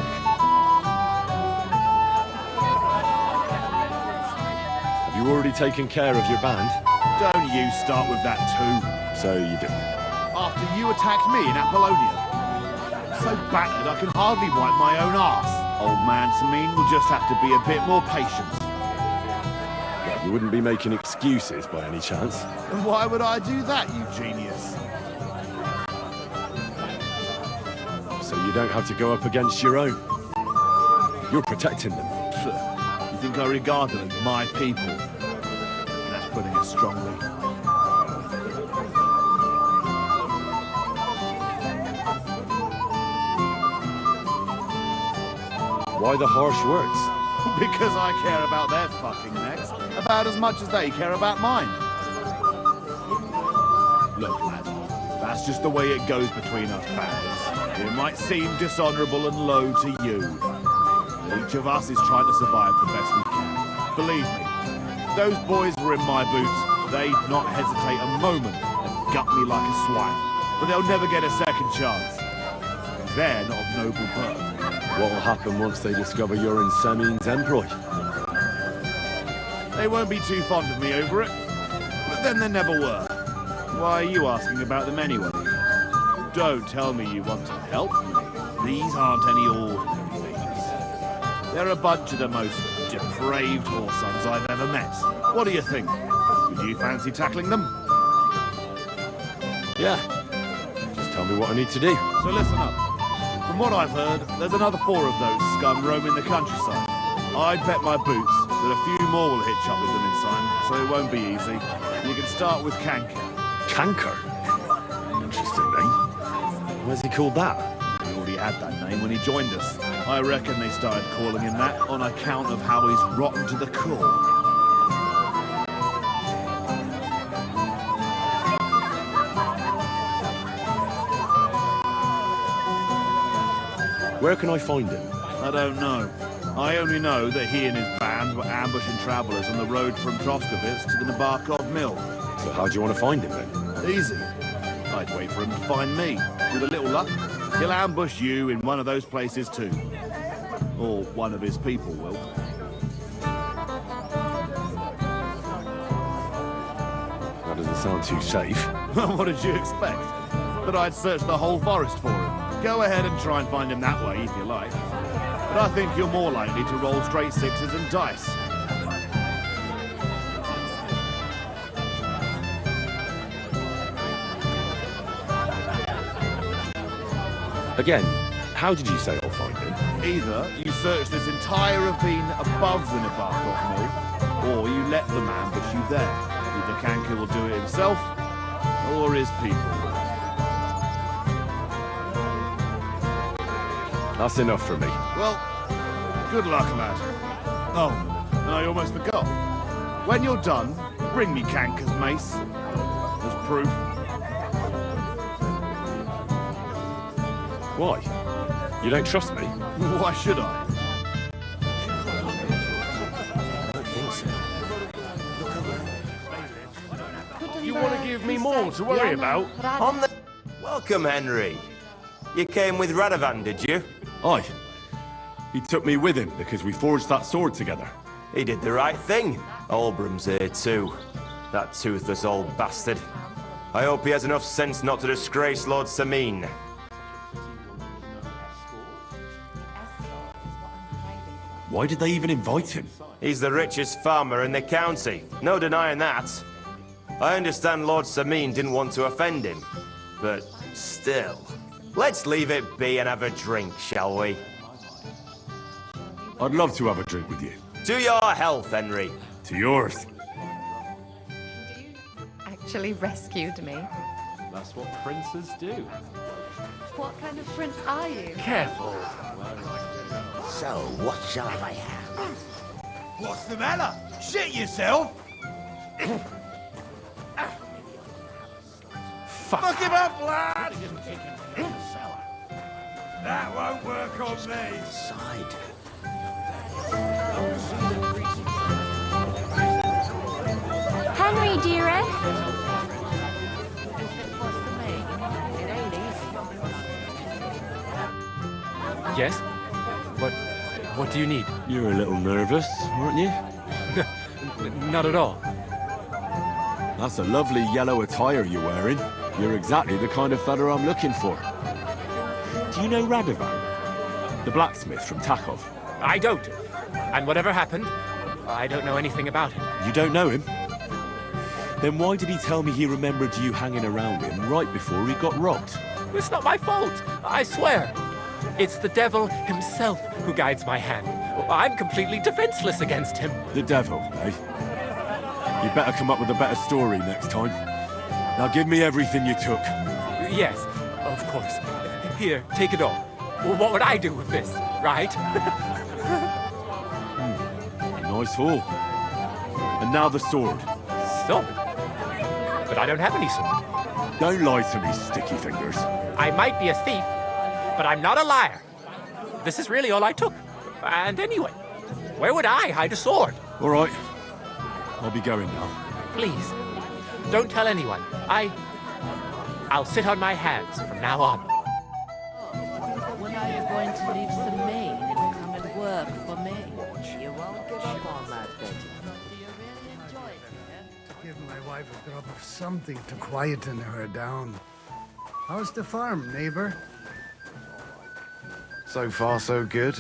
Have you already taken care of your band? Don't you start with that too. So you do. After you attacked me in Apollonia. So battered I can hardly wipe my own arse. Old man Semine will just have to be a bit more patient. You wouldn't be making excuses by any chance? And why would I do that, you genius? So you don't have to go up against your own. You're protecting them. You think I regard them as my people? That's putting it strongly. Why the harsh words? Because I care about their fucking necks about as much as they care about mine. Look, lad, that's just the way it goes between us bandits. It might seem dishonourable and low to you. Each of us is trying to survive the best we can. Believe me, if those boys were in my boots, they'd not hesitate a moment and gut me like a swine. But they'll never get a second chance. They're not of noble birth. What'll happen once they discover you're in Semin's employ? They won't be too fond of me over it, but then they never were. Why are you asking about them anyway? Don't tell me you want to help me. These aren't any ordinary things. They're a bunch of the most depraved whoresons I've ever met. What do you think? Would you fancy tackling them? Yeah. Just tell me what I need to do. So listen up. From what I've heard, there's another 4 of those scum roaming the countryside. I'd bet my boots that a few more will hitch up with them in time, so it won't be easy. You can start with Canker. Canker? Interesting name. Where's he called that? He already had that name when he joined us. I reckon they started calling him that on account of how he's rotten to the core. Where can I find him? I don't know. I only know that he and his band were ambushing travellers on the road from Troskovitz to the Nabarkov mill. So how do you want to find him then? Easy. I'd wait for him to find me. With a little luck, he'll ambush you in one of those places too. Or one of his people will. That doesn't sound too safe. What did you expect? That I'd search the whole forest for him? Go ahead and try and find him that way if you like. But I think you're more likely to roll straight 6s and dice. Again, how did you say I'll find him? Either you search this entire ravine above the Nabarkov mill, or you let the man ambush you there. Either Kanka will do it himself, or his people will. That's enough for me. Well, good luck, lad. Oh, and I almost forgot. When you're done, bring me Kanka's mace. As proof. Why? You don't trust me? Why should I? I don't think so. You want to give me more to worry about? On the... Welcome, Henry. You came with Radovan, did you? Aye. He took me with him because we forged that sword together. He did the right thing. Olbram's here too. That toothless old bastard. I hope he has enough sense not to disgrace Lord Samin. Why did they even invite him? He's the richest farmer in the county. No denying that. I understand Lord Samin didn't want to offend him. But still... Let's leave it be and have a drink, shall we? I'd love to have a drink with you. To your health, Henry. To yours. Actually rescued me. That's what princes do. What kind of prince are you? Careful. So, what shall I have? What's the matter? Shit yourself? Fuck him up, lad! That won't work on me. Side. Henry, dearest. Yes? What do you need? You're a little nervous, aren't you? Not at all. That's a lovely yellow attire you're wearing. You're exactly the kind of fella I'm looking for. Do you know Radovan? The blacksmith from Takov? I don't. And whatever happened, I don't know anything about it. You don't know him? Then why did he tell me he remembered you hanging around him right before he got robbed? It's not my fault, I swear. It's the devil himself who guides my hand. I'm completely defenseless against him. The devil, eh? You better come up with a better story next time. Now give me everything you took. Yes, of course. Here, take it all. Well, what would I do with this, right? Nice haul. And now the sword. Sword? But I don't have any sword. Don't lie to me, sticky fingers. I might be a thief, but I'm not a liar. This is really all I took. And anyway, where would I hide a sword? All right. I'll be going now. Please, don't tell anyone. I'll sit on my hands from now on. When are you going to leave Semaine and come and work for me? You won't give up on that, Betty. Do you really enjoy it here? Give my wife a drop of something to quieten her down. How's the farm, neighbor? So far, so good.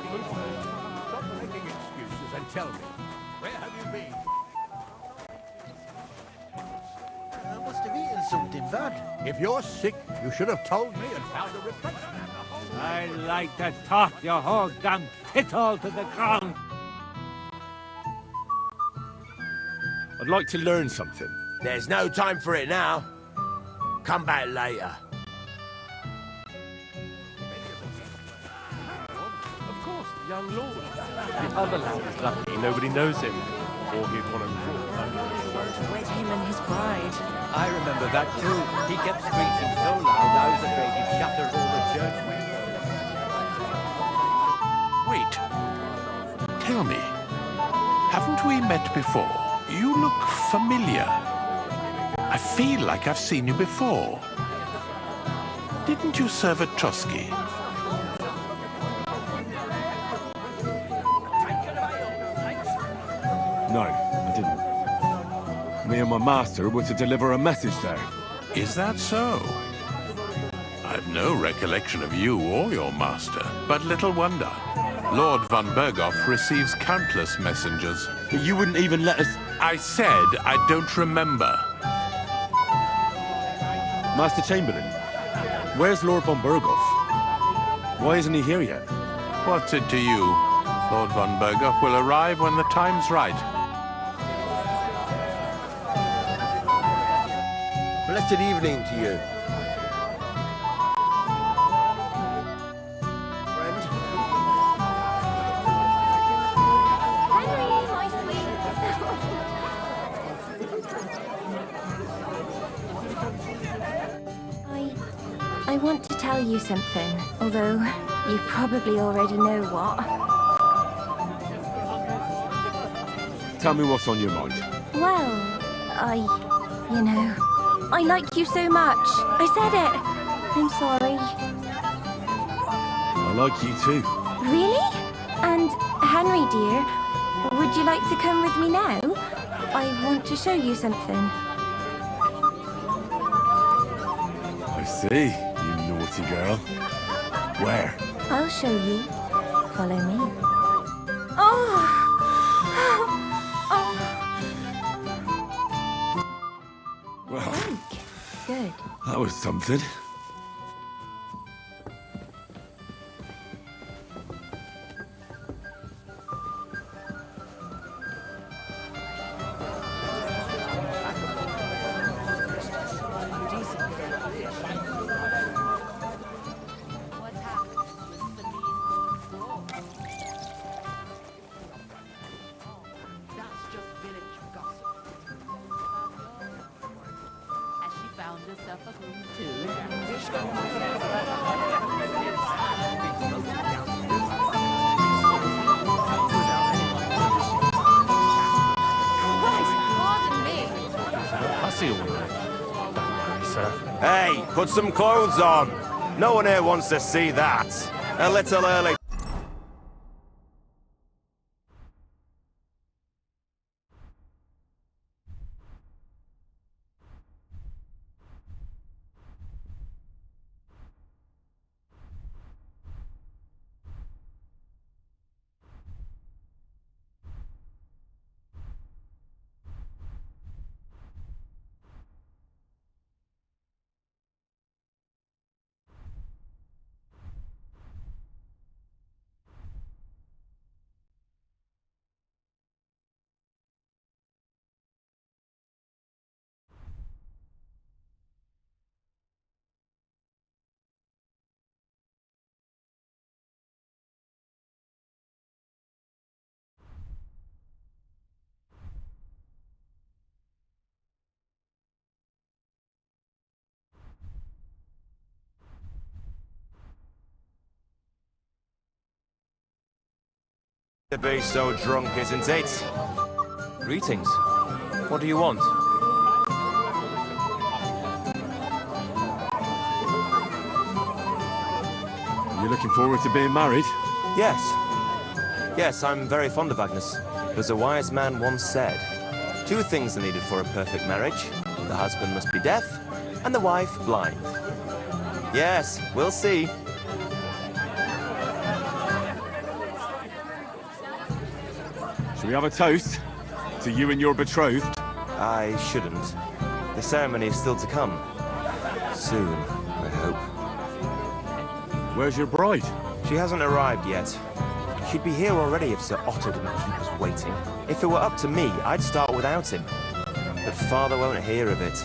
Stop making excuses and tell me, where have you been? I must have eaten something bad. If you're sick, you should have told me and found a replacement. I like to toss your whole damn pit all to the ground. I'd like to learn something. There's no time for it now. Come back later. Of course, the young lord. The other lad is lucky nobody knows him, or he'd want to Wed him and his bride. I remember that too. He kept screeching so loud I was afraid he'd shatter all the church windows. Wait. Tell me, haven't we met before? You look familiar. I feel like I've seen you before. Didn't you serve at Trotsky? No, I didn't. Me and my master were to deliver a message there. Is that so? I've no recollection of you or your master, but little wonder. Lord von Berghoff receives countless messengers. But you wouldn't even let us... I said I don't remember. Master Chamberlain, where's Lord von Berghoff? Why isn't he here yet? What's it to you? Lord von Berghoff will arrive when the time's right. Blessed evening to you. I want to tell you something, although you probably already know what. Tell me what's on your mind. Well, I like you so much. I said it. I'm sorry. I like you too. Really? And Henry, dear, would you like to come with me now? I want to show you something. I see, you naughty girl. Where? I'll show you. Follow me. Oh! Well, Good. that was something. Hey, put some clothes on. No one here wants to see that. A little early. To be so drunk, isn't it? Greetings. What do you want? You looking forward to being married? Yes. Yes, I'm very fond of Agnes. As a wise man once said, 2 things are needed for a perfect marriage. The husband must be deaf, and the wife blind. Yes, we'll see. Shall we have a toast? To you and your betrothed? I shouldn't. The ceremony is still to come. Soon, I hope. Where's your bride? She hasn't arrived yet. She'd be here already if Sir Otter didn't keep us waiting. If it were up to me, I'd start without him. But Father won't hear of it.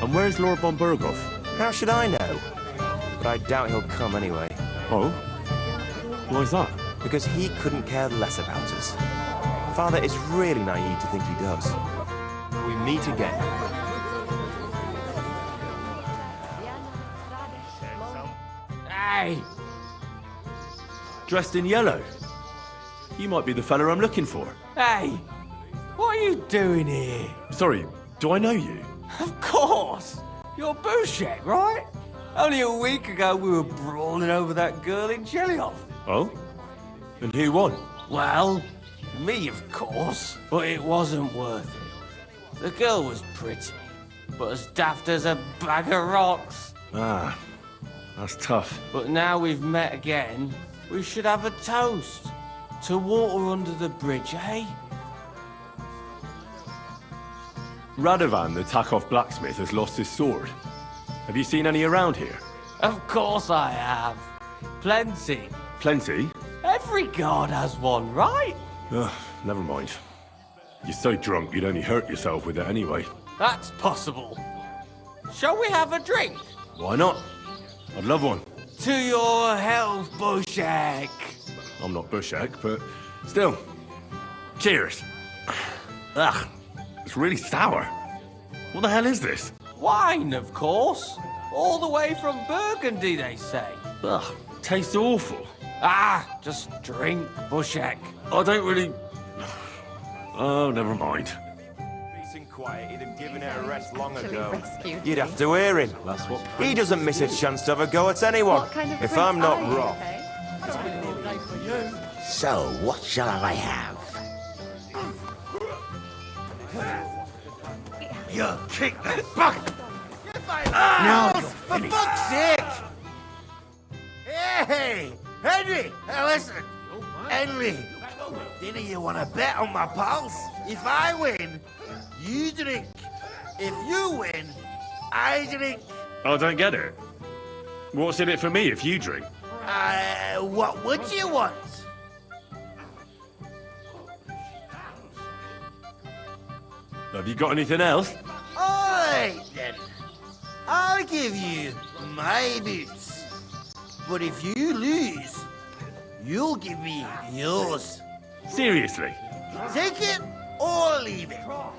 And where's Lord von Berghoff? How should I know? But I doubt he'll come anyway. Oh? Why's that? Because he couldn't care less about us. Father is really naive to think he does. We meet again. Hey! Dressed in yellow? You might be the fella I'm looking for. Hey! What are you doing here? Sorry, do I know you? Of course! You're Bouchek, right? Only a week ago we were brawling over that girl in Chelyov. Oh? And who won? Well, me, of course. But it wasn't worth it. The girl was pretty, but as daft as a bag of rocks. Ah, that's tough. But now we've met again, we should have a toast. To water under the bridge, eh? Radovan, the Takov blacksmith, has lost his sword. Have you seen any around here? Of course I have. Plenty. Plenty? Every god has one, right? Ugh, never mind. You're so drunk you'd only hurt yourself with it anyway. That's possible. Shall we have a drink? Why not? I'd love one. To your health, Bouchek. I'm not Bushek, but still. Cheers. Ugh, it's really sour. What the hell is this? Wine, of course. All the way from Burgundy, they say. Ugh, tastes awful. Ah, just drink, Bouchek. I don't really... Oh, never mind. Peace and quiet, he'd have given her a rest long Actually ago. rescued You'd me. have to hear him. That's what... He doesn't miss a chance to have a go at anyone. What kind of If prince I'm not are you, wrong. eh? So, what shall I have? You kick the bucket! Now, for fuck's sake! Hey! Henry! Hey, listen! Henry! Didn't you want to bet on my pals? If I win, you drink. If you win, I drink. I don't get it. What's in it for me if you drink? What would you want? Have you got anything else? Alright then. I'll give you my boots. But if you lose, you'll give me yours. Seriously? Take it or leave it. I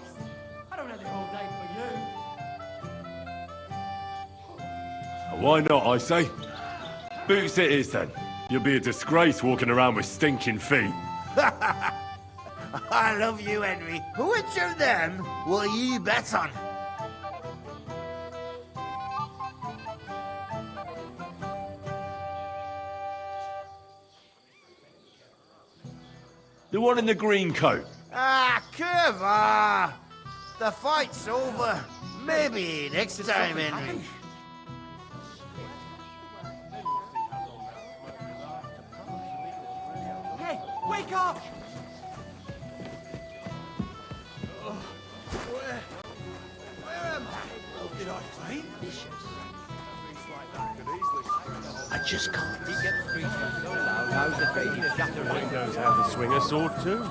don't have the whole day for you. Why not, I say? Boots it is then. You'll be a disgrace walking around with stinking feet. I love you, Henry. Which of them will you bet on? The one in the green coat. Ah, come on. The fight's over. Maybe next time, Henry. Hey, wake up! I just can't. He gets screeching so loud, I was afraid he'd shatter He knows how to swing a sword too.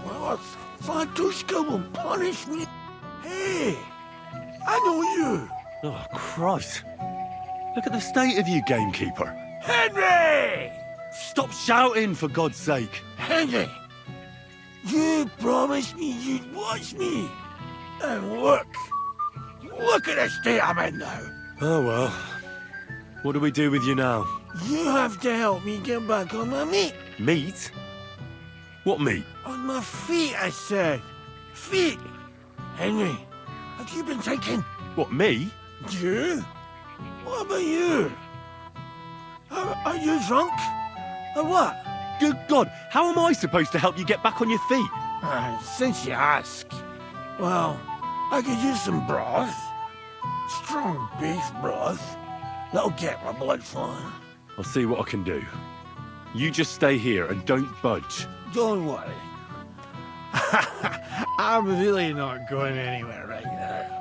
What? Fantushka will punish me. Hey, I know you. Oh, Christ. Look at the state of you, gamekeeper. Henry! Stop shouting, for God's sake. Henry, you promised me you'd watch me. And look at the state I'm in now. Oh, well. What do we do with you now? You have to help me get back on my meat. Meat? What meat? On my feet, I said. Feet! Henry, have you been taken? What, me? You? What about you? Are you drunk? Or what? Good God, how am I supposed to help you get back on your feet? Since you ask. Well, I could use some broth. Strong beef broth. That'll get my blood flowing. I'll see what I can do. You just stay here and don't budge. Don't worry. I'm really not going anywhere right now.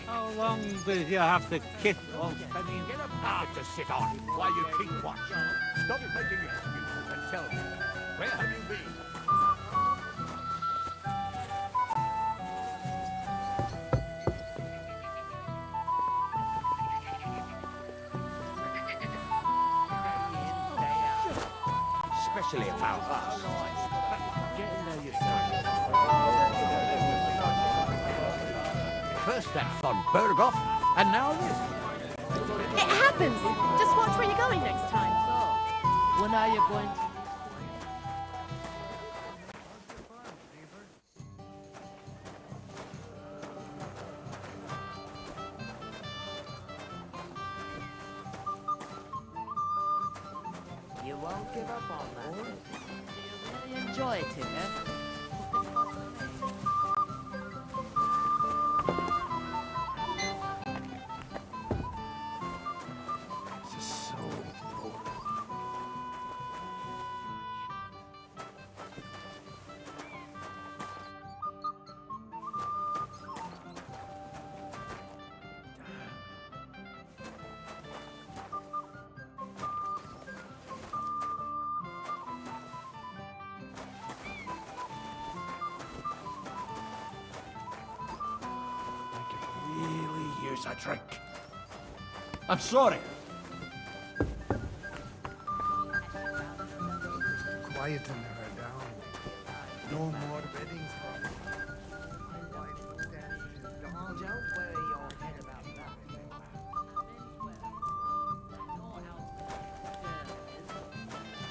How long did you have to kiss old Penny? Get a bucket to sit on while you keep watch. Stop making excuses and tell me, where have you been? Especially about us. Get in there yourself. First that fun Berghoff, and now this. It happens. Just watch where you're going next time. So, when are you going to... You won't give up on that. Do you really enjoy it here? This is so boring. Really use a drink. I'm sorry. Quieting her down. No more weddings for her. My wife will stand in the dawn. Don't worry your head about that.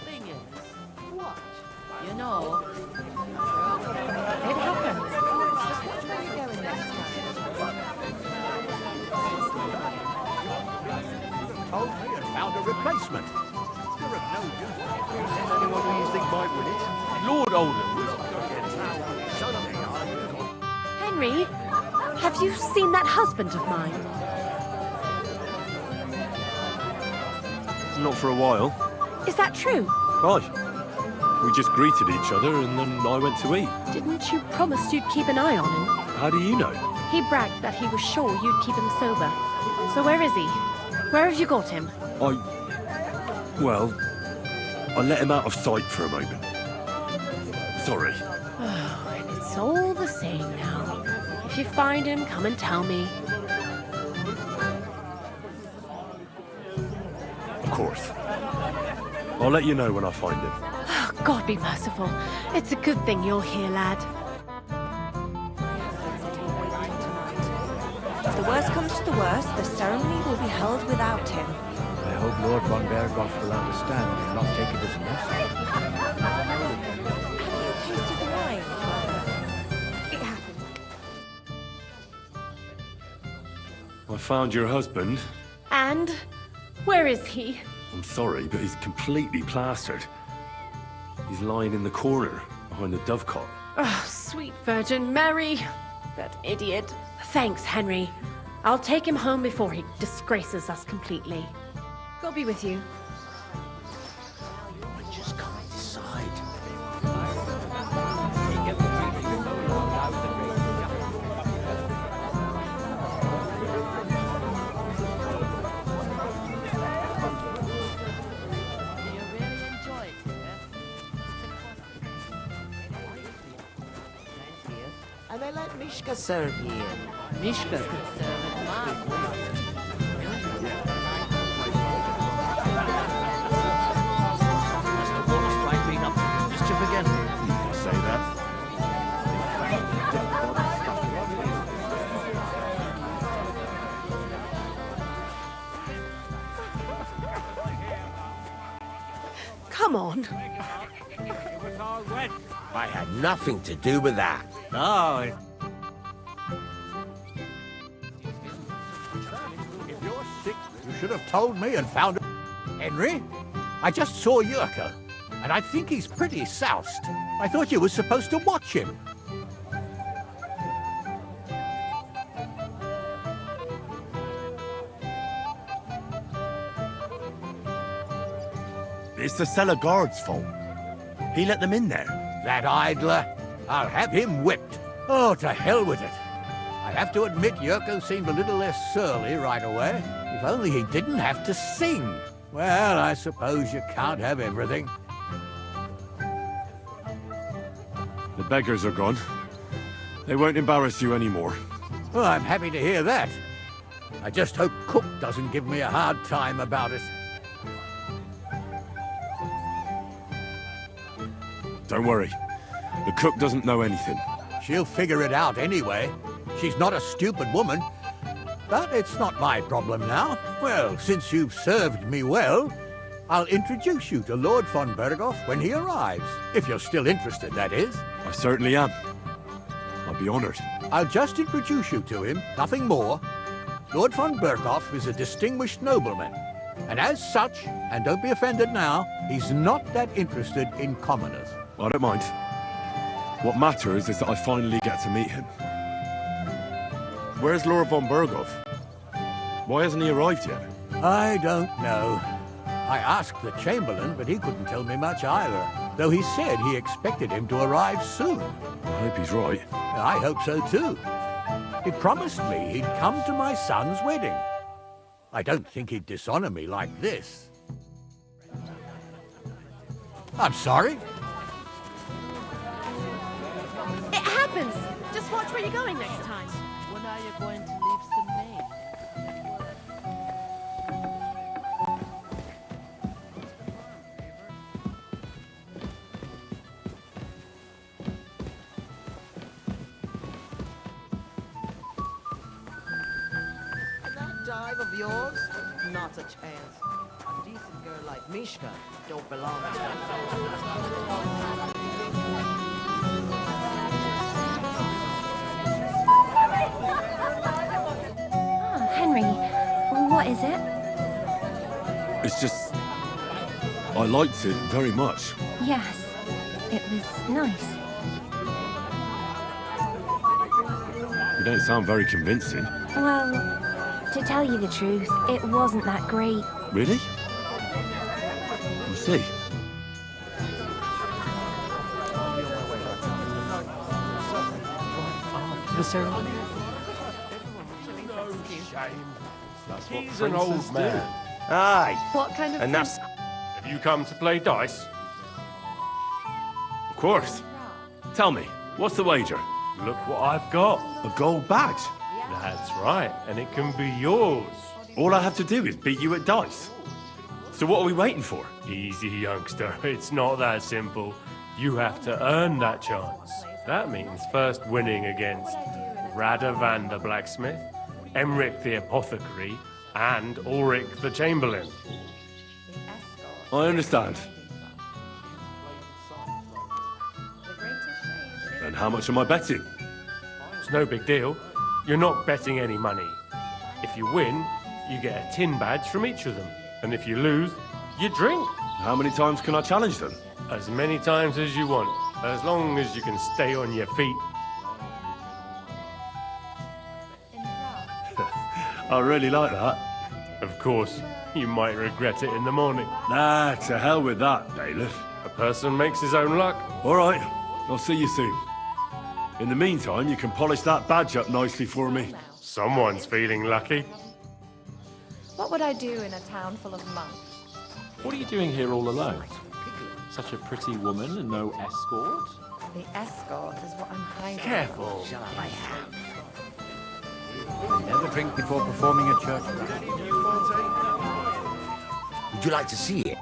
Thing is, what? You know, It happens. Just watch where you're going next time. Told me and found a replacement. You're of no use. Is anyone who you think might win it? Lord Oldham. Henry, have you seen that husband of mine? Not for a while. Is that true? Right. We just greeted each other and then I went to eat. Didn't you promise you'd keep an eye on him? How do you know? He bragged that he was sure you'd keep him sober. So where is he? Where have you got him? Well, I let him out of sight for a moment. Sorry. Oh, it's all the same now. If you find him, come and tell me. Of course. I'll let you know when I find him. Oh, God be merciful. It's a good thing you're here, lad. If the worst comes to the worst, the ceremony will be held without him. I hope Lord von Berghoff will understand and not take it as an insult. Tasted the wine, Father. It happened. I found your husband. And where is he? I'm sorry, but he's completely plastered. He's lying in the corner behind the dovecot. Oh, sweet Virgin Mary. That idiot. Thanks, Henry. I'll take him home before he disgraces us completely. God be with you. I just can't decide. And they let Mishka serve here. Mishka could serve at mine. Has the water sprite been up to mischief again? You say that? Come on. I had nothing to do with that. No. If you're sick, you should have told me and found it. Henry, I just saw Yurka, and I think he's pretty soused. I thought you were supposed to watch him. It's the cellar guard's fault. He let them in there. That idler, I'll have him whipped. Oh, to hell with it. I have to admit Yurko seemed a little less surly right away. If only he didn't have to sing. Well, I suppose you can't have everything. The beggars are gone. They won't embarrass you anymore. Well, I'm happy to hear that. I just hope Cook doesn't give me a hard time about it. Don't worry. The cook doesn't know anything. She'll figure it out anyway. She's not a stupid woman. But it's not my problem now. Well, since you've served me well, I'll introduce you to Lord von Berghoff when he arrives. If you're still interested, that is. I certainly am. I'll be honored. I'll just introduce you to him, nothing more. Lord von Berghoff is a distinguished nobleman. And as such, and don't be offended now, he's not that interested in commoners. I don't mind. What matters is that I finally get to meet him. Where's Lord von Berghoff? Why hasn't he arrived yet? I don't know. I asked the Chamberlain, but he couldn't tell me much either, though he said he expected him to arrive soon. I hope he's right. I hope so too. He promised me he'd come to my son's wedding. I don't think he'd dishonor me like this. I'm sorry. It happens. Just watch where you're going next time. When are you going to leave some maid? That dive of yours? Not a chance. A decent girl like Mishka don't belong to Oh, Henry, what is it? It's just... I liked it very much. Yes, it was nice. You don't sound very convincing. Well, to tell you the truth, it wasn't that great. Really? I see. The ceremony? No shame. That's what He's an old man. Aye. What kind of And that's... Have you come to play dice? Of course. Tell me, what's the wager? Look what I've got. A gold badge? That's right, and it can be yours. All I have to do is beat you at dice. So what are we waiting for? Easy, youngster. It's not that simple. You have to earn that chance. That means first winning against Radovan the blacksmith, Emric the apothecary, and Ulrich the chamberlain. I understand. And how much am I betting? It's no big deal. You're not betting any money. If you win, you get a tin badge from each of them. And if you lose, you drink. How many times can I challenge them? As many times as you want, as long as you can stay on your feet. I really like that. Of course, you might regret it in the morning. Nah, to hell with that, bailiff. A person makes his own luck. All right, I'll see you soon. In the meantime, you can polish that badge up nicely for me. Someone's feeling lucky. What would I do in a town full of monks? What are you doing here all alone? Such a pretty woman and no escort? The escort is what I'm hiding. Careful. Shall I have? Never drink before performing a church rite. Would you like to see it?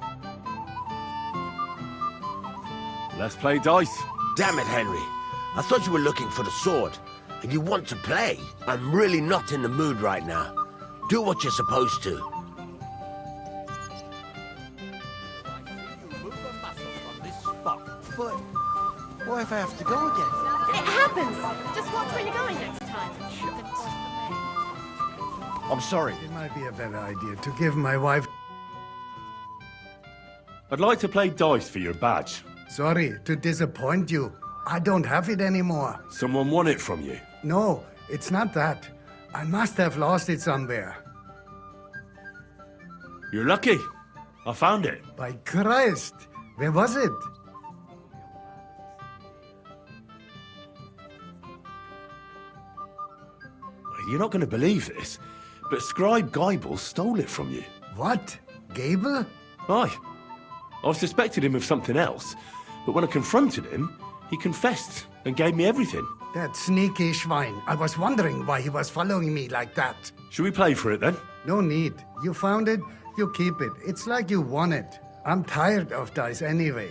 Let's play dice. Damn it, Henry. I thought you were looking for the sword, and you want to play. I'm really not in the mood right now. Do what you're supposed to. muscle from this spot. But what if I have to go again? It happens. Just watch where you're going next time. I'm sorry. It might be a better idea to give my wife... I'd like to play dice for your badge. Sorry to disappoint you. I don't have it anymore. Someone won it from you. No, it's not that. I must have lost it somewhere. You're lucky. I found it. By Christ! Where was it? You're not going to believe this, but Scribe Geibel stole it from you. What? Gable? Aye. I suspected him of something else, but when I confronted him, he confessed and gave me everything. That sneaky Schwein. I was wondering why he was following me like that. Should we play for it then? No need. You found it, you keep it. It's like you won it. I'm tired of dice anyway.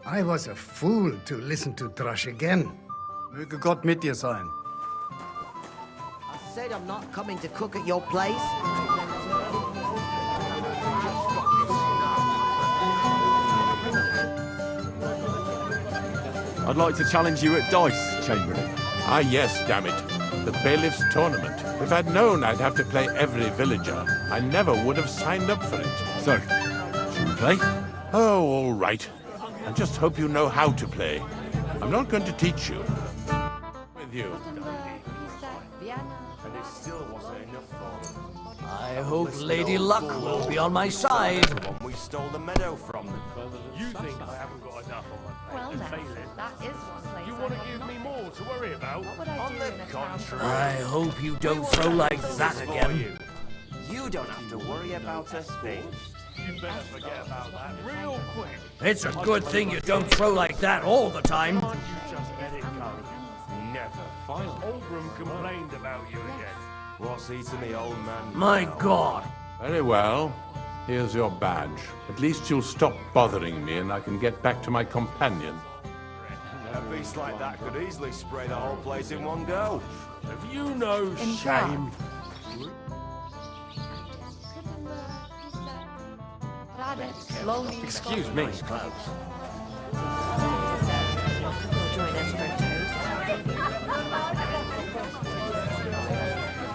I was a fool to listen to Thrush again. Möge Gott mit dir sein. I said I'm not coming to cook at your place. I'd like to challenge you at dice, Chamberlain. Ah, yes, damn it. The Bailiff's tournament. If I'd known I'd have to play every villager, I never would have signed up for it. So, should we play? Oh, all right. I just hope you know how to play. I'm not going to teach you. With you. And it still wasn't enough for them. I hope Lady Luck will be on my side. The one we stole the meadow from them. You think I haven't got enough on my plate? Well, as now, bailiff? that is one place. You want to give me more to worry about? What would I do in a town full of... I hope you don't throw like that again. You don't have to worry about a thing. You better forget about that real quick. It's a good thing you don't throw like that all the time. Can't you just let it go? Never. Oldram complained about you again. What's he to me, old man? My God. Very well. Here's your badge. At least you'll stop bothering me and I can get back to my companion. A beast like that could easily spray the whole place in one go. Have you no shame? Excuse me. Join us for a toast.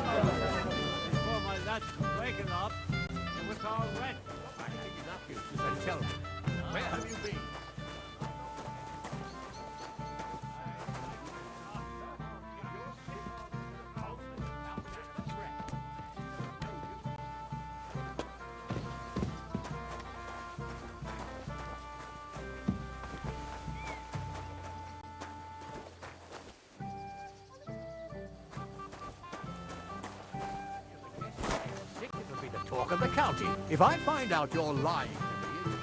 Oh, my lad's waking up. It was all wet. I think enough you to tell me. Where have you been? It'll be the talk of the county. If I find out you're lying to me,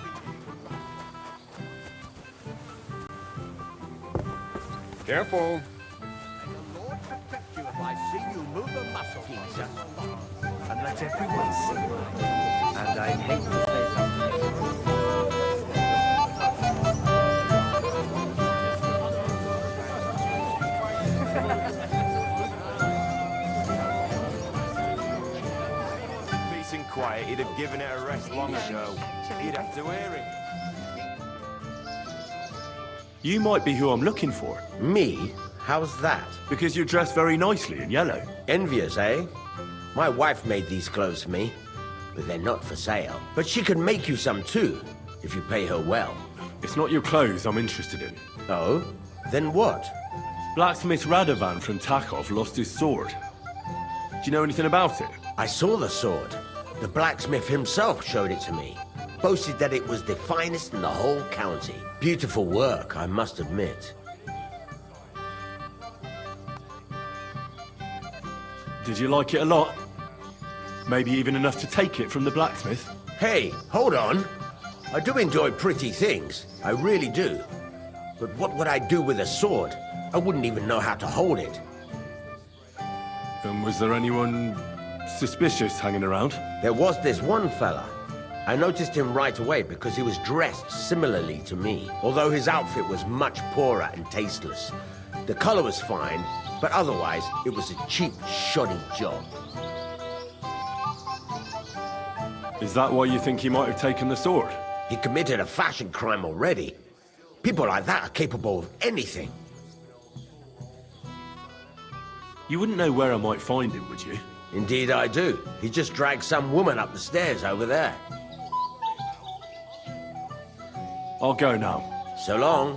Careful. may the Lord protect you if I see you move a muscle from this spot. And let everyone see. And I hate to say something. Peace and quiet, he'd have given it a rest long ago. He'd have to hear it. You might be who I'm looking for, Me? How's that? because you're dressed very nicely in yellow. Envious, eh? My wife made these clothes for me, but they're not for sale. But she can make you some too, if you pay her well. It's not your clothes I'm interested in. Oh? Then what? Blacksmith Radovan from Takov lost his sword. Do you know anything about it? I saw the sword. The blacksmith himself showed it to me. Boasted that it was the finest in the whole county. Beautiful work, I must admit. Did you like it a lot? Maybe even enough to take it from the blacksmith? Hey, hold on. I do enjoy pretty things. I really do. But what would I do with a sword? I wouldn't even know how to hold it. And was there anyone suspicious hanging around? There was this one fella. I noticed him right away because he was dressed similarly to me, although his outfit was much poorer and tasteless. The color was fine, but otherwise it was a cheap, shoddy job. Is that why you think he might have taken the sword? He committed a fashion crime already. People like that are capable of anything. You wouldn't know where I might find him, would you? Indeed I do. He just dragged some woman up the stairs over there. I'll go now. So long.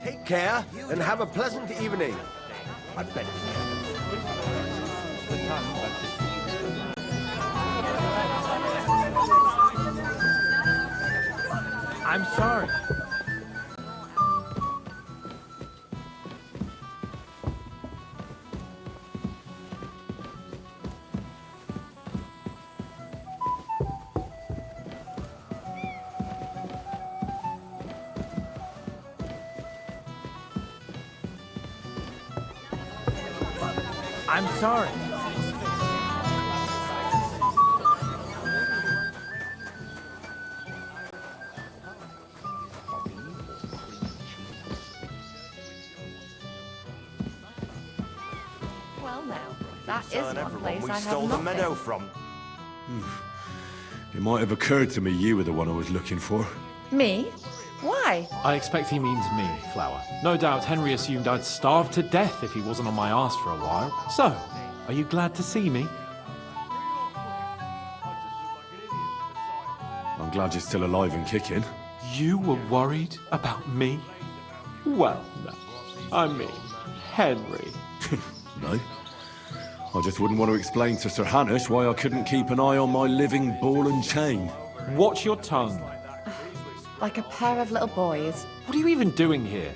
Take care and have a pleasant evening. I bet. I'm sorry. I'm sorry. Well now, that is Telling one everyone place we I stole have the not meadow been. from. It might have occurred to me you were the one I was looking for. Me? Why? I expect he means me, Flower. No doubt Henry assumed I'd starve to death if he wasn't on my arse for a while. So, are you glad to see me? I'm glad you're still alive and kicking. You were worried about me? Well, no. I mean, Henry. No. I just wouldn't want to explain to Sir Hanush why I couldn't keep an eye on my living ball and chain. Watch your tongue. Like a pair of little boys. What are you even doing here?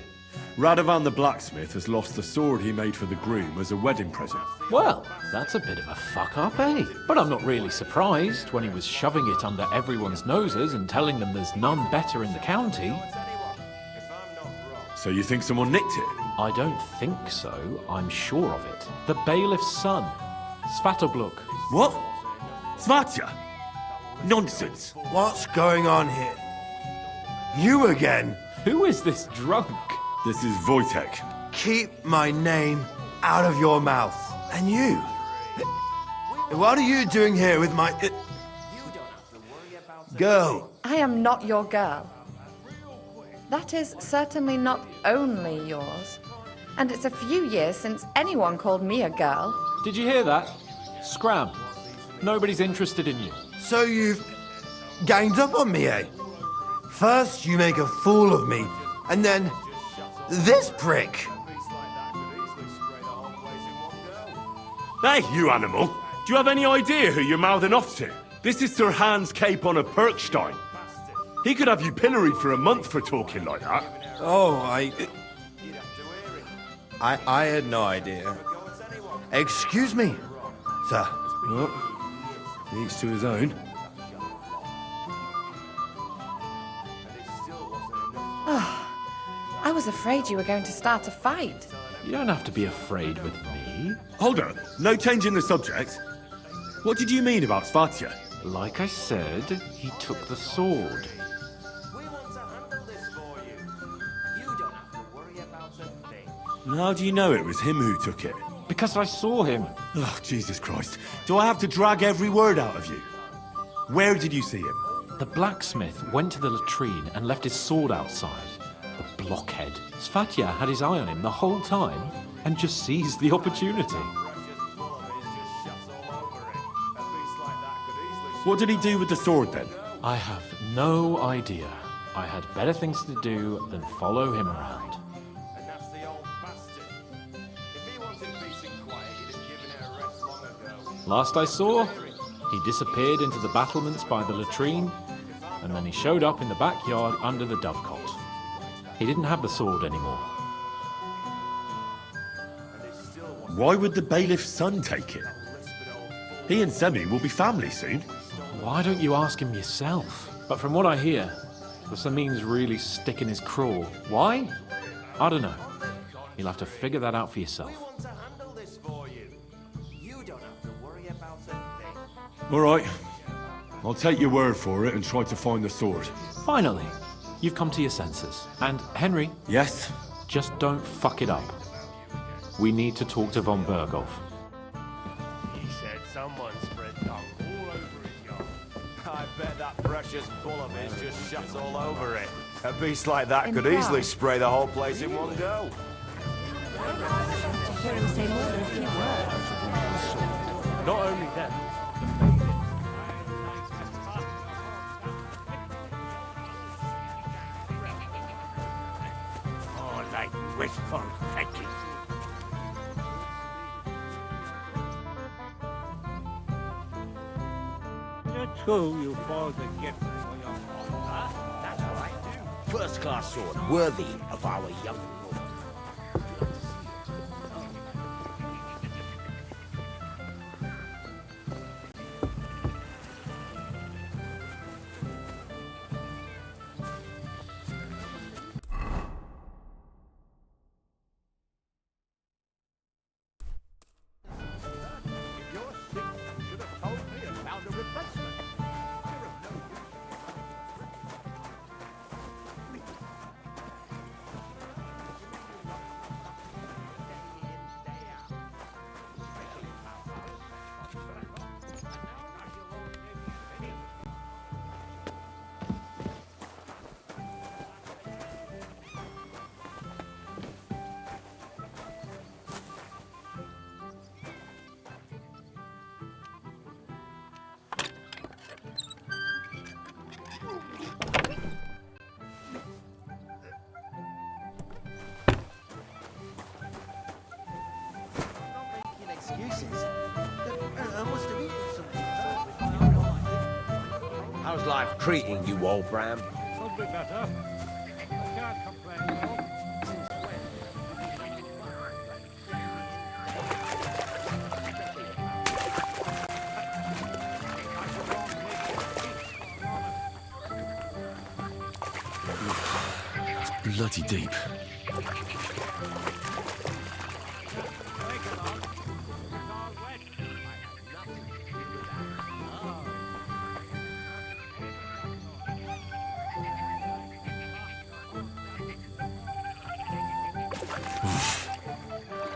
Radovan the blacksmith has lost the sword he made for the groom as a wedding present. Well, that's a bit of a fuck-up, eh? But I'm not really surprised when he was shoving it under everyone's noses and telling them there's none better in the county. So you think someone nicked it? I don't think so. I'm sure of it. The bailiff's son, Svatobluk. What? Svatya? Nonsense. What's going on here? You again? Who is this drunk? This is Wojtek. Keep my name out of your mouth. And you? What are you doing here with my... girl? I am not your girl. That is certainly not only yours. And it's a few years since anyone called me a girl. Did you hear that? Scram. Nobody's interested in you. So you've ganged up on me, eh? First you make a fool of me, and then this prick. Hey, you animal! Do you have any idea who you're mouthing off to? This is Sir Hans Cape on a Perkstein. He could have you pilloried for a month for talking like that. Oh, I had no idea. Excuse me, sir. Oh, each to his own. I was afraid you were going to start a fight. You don't have to be afraid with me. Hold on, no change in the subject. What did you mean about Svatya? Like I said, he took the sword. And how do you know it was him who took it? Because I saw him. Oh, Jesus Christ. Do I have to drag every word out of you? Where did you see him? The blacksmith went to the latrine and left his sword outside. The blockhead. Svatya had his eye on him the whole time and just seized the opportunity. What did he do with the sword then? I have no idea. I had better things to do than follow him around. Last I saw, he disappeared into the battlements by the latrine, and then he showed up in the backyard under the dovecot. He didn't have the sword anymore. Why would the bailiff's son take it? He and Semi will be family soon. Why don't you ask him yourself? But from what I hear, the Samin's really sticking his craw. Why? I don't know. You'll have to figure that out for yourself. All right. I'll take your word for it and try to find the sword. Finally, you've come to your senses. And Henry? Yes? Just don't fuck it up. We need to talk to von Berghoff. He said someone spread dung all over his yard. I bet that precious bull of his just shuts all over it. A beast like that could Embark. easily spray the whole place in one go. To hear him say more than a few words. Not only that, More like wishful thinking. The two you bought a gift for your father. That's all right. First-class sword, worthy of our young lord. If you're sick, you should have told me and found a replacement. You're of no use. How's life treating you, old Bram? Could be better. I can't complain, though. Bloody deep.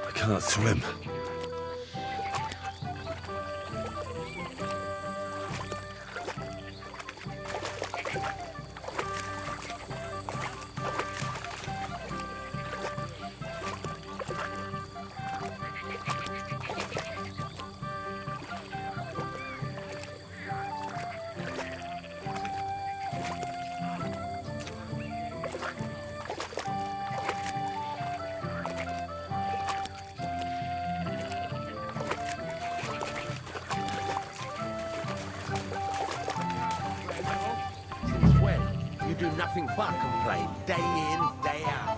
I can't swim. You do nothing but complain, day in, day out.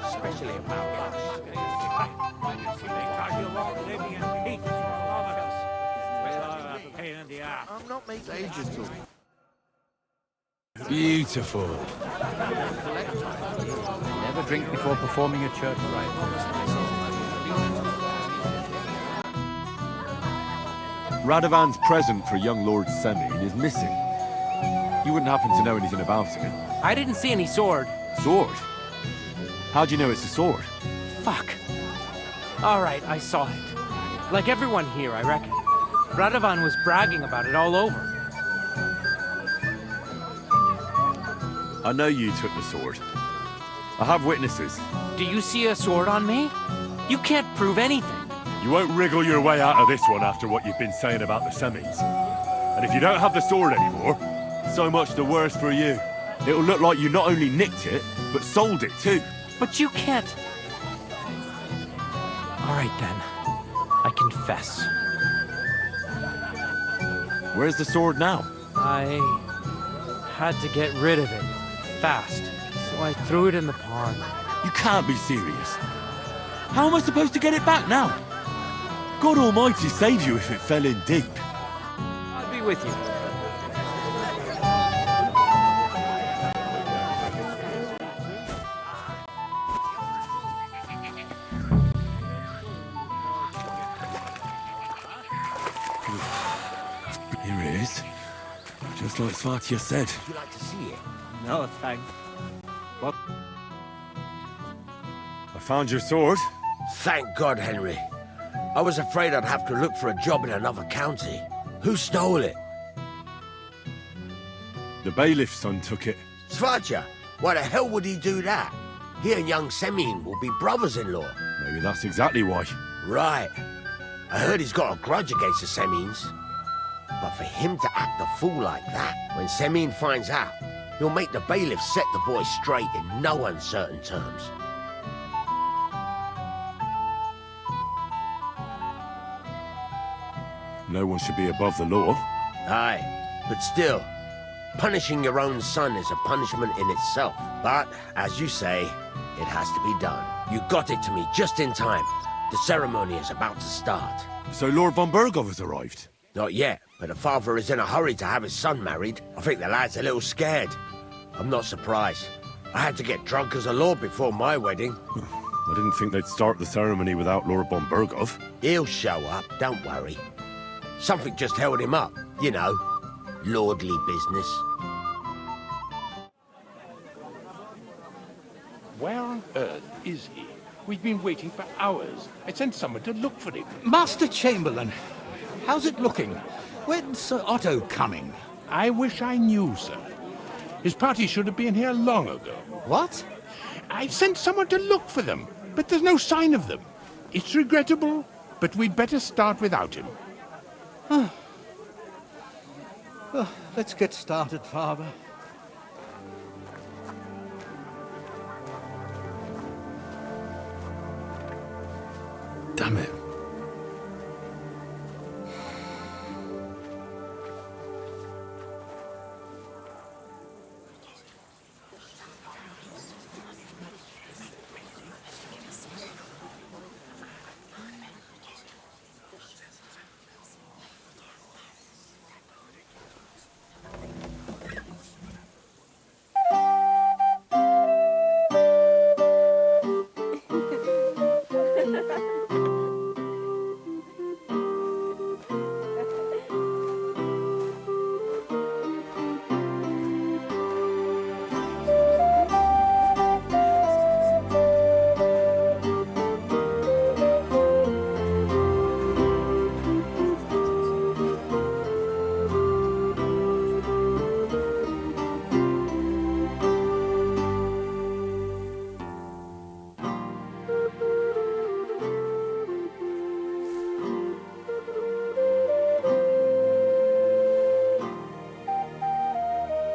Especially about us. Because you won't live in peace for all of us. Without a pain in the ass. I'm not making digital. Beautiful. Never drink before performing a church rite. Radovan's present for young Lord Semine is missing. You wouldn't happen to know anything about it. I didn't see any sword. Sword? How do you know it's a sword? Fuck. All right, I saw it. Like everyone here, I reckon. Radovan was bragging about it all over. I know you took the sword. I have witnesses. Do you see a sword on me? You can't prove anything. You won't wriggle your way out of this one after what you've been saying about the Semines. And if you don't have the sword anymore, so much the worse for you. It'll look like you not only nicked it, but sold it too. But you can't. All right then. I confess. Where's the sword now? I had to get rid of it fast, so I threw it in the pond. You can't be serious. How am I supposed to get it back now? God Almighty save you if it fell in deep. I'll be with you. Here it is. Just like Svatia said. Would you like to see it? No, thanks. What? I found your sword. Thank God, Henry. I was afraid I'd have to look for a job in another county. Who stole it? The bailiff's son took it. Svaja, why the hell would he do that? He and young Semyon will be brothers-in-law. Maybe that's exactly why. Right. I heard he's got a grudge against the Semyons. But for him to act a fool like that, when Semyon finds out, he'll make the bailiff set the boy straight in no uncertain terms. No one should be above the law. Aye, but still, punishing your own son is a punishment in itself. But, as you say, it has to be done. You got it to me just in time. The ceremony is about to start. So Lord von Burgov has arrived? Not yet, but the father is in a hurry to have his son married. I think the lad's a little scared. I'm not surprised. I had to get drunk as a lord before my wedding. I didn't think they'd start the ceremony without Lord von Burgov. He'll show up, don't worry. Something just held him up, you know. Lordly business. Where on earth is he? We've been waiting for hours. I sent someone to look for him. Master Chamberlain, how's it looking? When's Sir Otto coming? I wish I knew, sir. His party should have been here long ago. What? I sent someone to look for them, but there's no sign of them. It's regrettable, but we'd better start without him. Let's get started, Father. Damn it.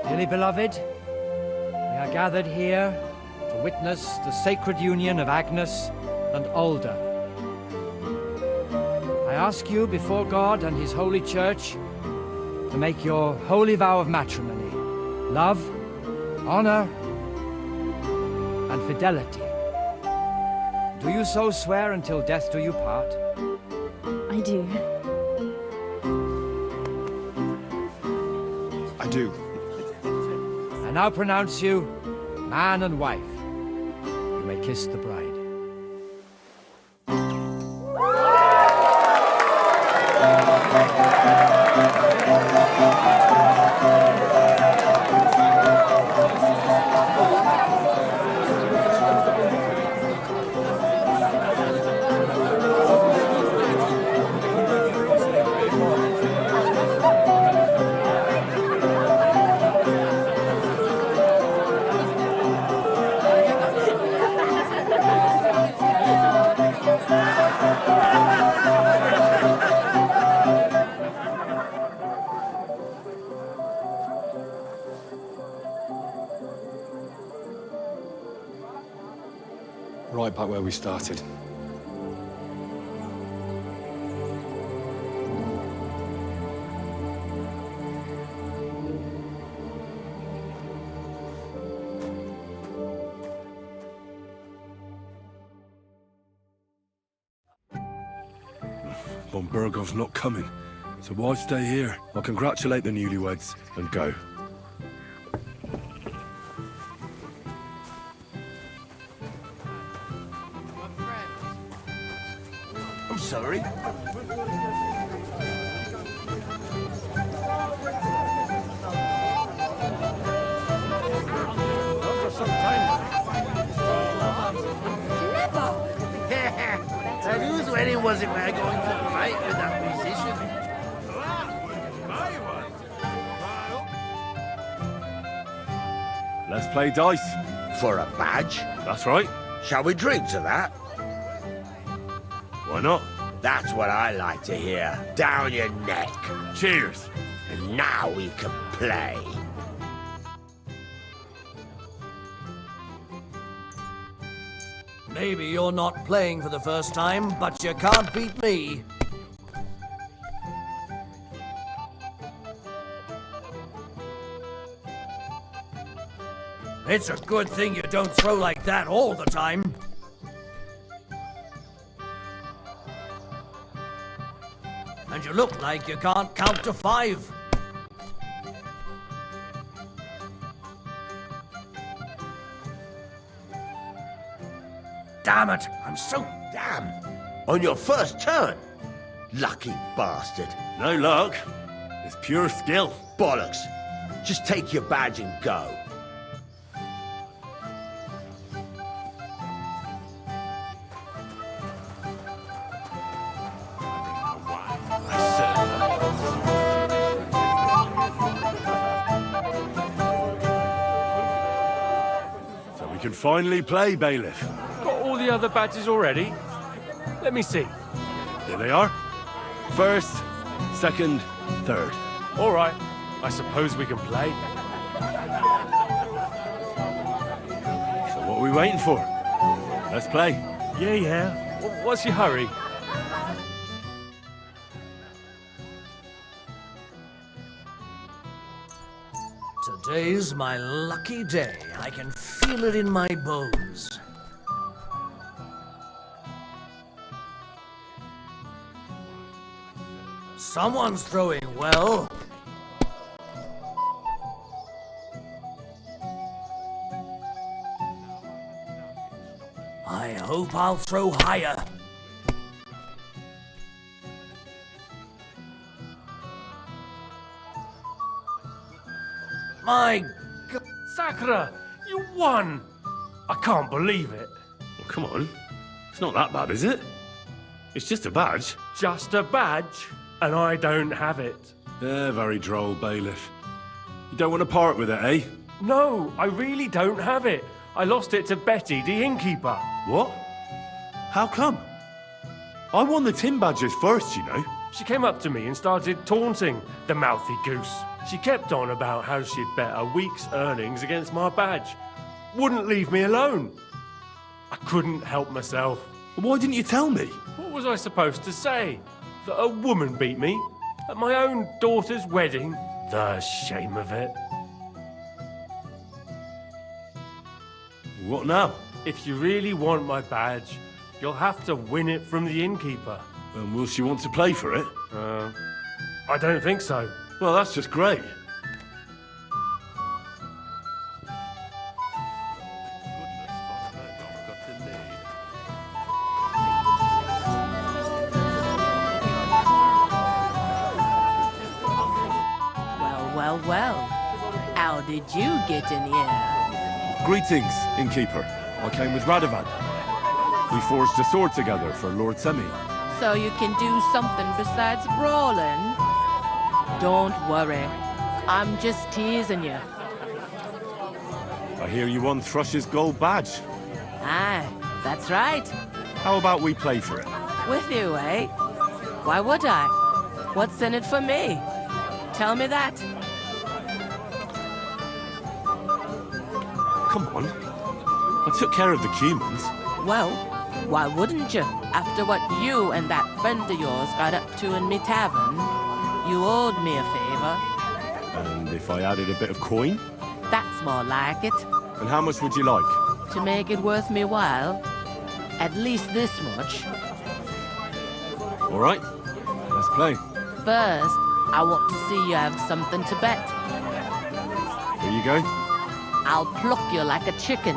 Dearly beloved, we are gathered here to witness the sacred union of Agnes and Alda. I ask you before God and His holy church to make your holy vow of matrimony, love, honor, and fidelity. Do you so swear until death do you part? I do. I do. I now pronounce you man and wife. You may kiss the bride. Right back where we started. Von Burgov's not coming, so why stay here? I'll congratulate the newlyweds and go. I'm sorry. And whose wedding was it we're going to fight with that musician? Let's play dice. For a badge? That's right. Shall we drink to that? Why not? That's what I like to hear. Down your neck. Cheers. And now we can play. Maybe you're not playing for the first time, but you can't beat me. It's a good thing you don't throw like that all the time. And you look like you can't count to 5. Damn it, I'm so damn. On your first turn? Lucky bastard. No luck. It's pure skill. Bollocks. Just take your badge and go. So we can finally play, Bailiff. Got all the other badges already? Let me see. Here they are. First, second, third. All right. I suppose we can play. So what are we waiting for? Let's play. Yeah. What's your hurry? Today's my lucky day. I can feel it in my bones. Someone's throwing well. I hope I'll throw higher. My God. Sakura, you won! I can't believe it. Well, come on. It's not that bad, is it? It's just a badge. Just a badge? And I don't have it. Very droll, Bailiff. You don't want to part with it, eh? No, I really don't have it. I lost it to Betty, the innkeeper. What? How come? I won the tin badges first, you know. She came up to me and started taunting, the mouthy goose. She kept on about how she'd bet a week's earnings against my badge. Wouldn't leave me alone. I couldn't help myself. Why didn't you tell me? What was I supposed to say? That a woman beat me? At my own daughter's wedding? The shame of it. What now? If you really want my badge, you'll have to win it from the innkeeper. And will she want to play for it? I don't think so. Well, that's just great. Well. How did you get in here? Greetings, innkeeper. I came with Radovan. We forged a sword together for Lord Semi. So you can do something besides brawling? Don't worry. I'm just teasing you. I hear you won Thrush's gold badge. Aye, that's right. How about we play for it? With you, eh? Why would I? What's in it for me? Tell me that. Come on. I took care of the humans. Well, why wouldn't you? After what you and that friend of yours got up to in me tavern, you owed me a favor. And if I added a bit of coin? That's more like it. And how much would you like? To make it worth me while, at least this much. All right, let's play. First, I want to see you have something to bet. Here you go. I'll pluck you like a chicken.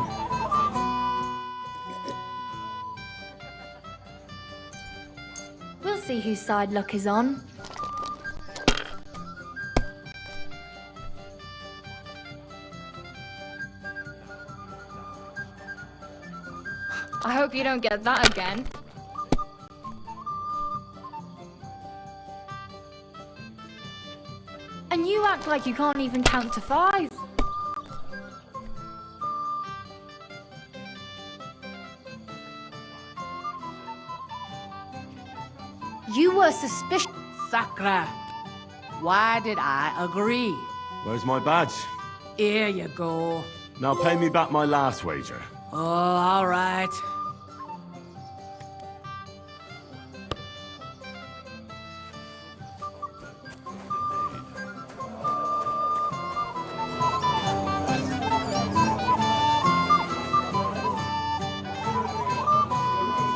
We'll see whose side luck is on. I hope you don't get that again. And you act like you can't even count to 5. You were suspicious. Sakra. Why did I agree? Where's my badge? Here you go. Now pay me back my last wager. Oh, all right.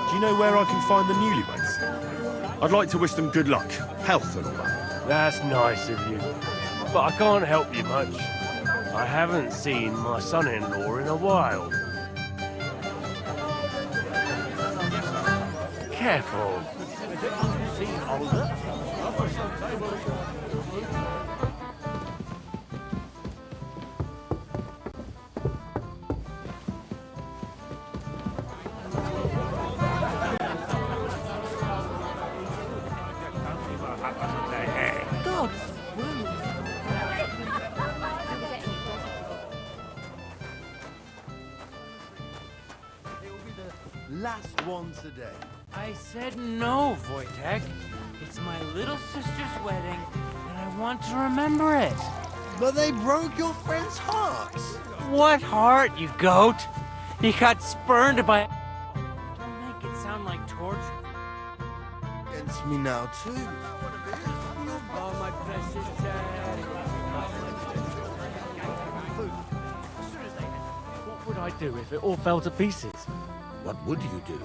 Do you know where I can find the newlyweds? I'd like to wish them good luck, health and all that. That's nice of you. But I can't help you much. I haven't seen my son-in-law in a while. Careful. Last one today. I said no, Wojtek. It's my little sister's wedding, and I want to remember it. But they broke your friend's heart. What heart, you goat? He got spurned by... Don't make it sound like torture. Against me now, too. Oh, my precious child. What would I do if it all fell to pieces? What would you do?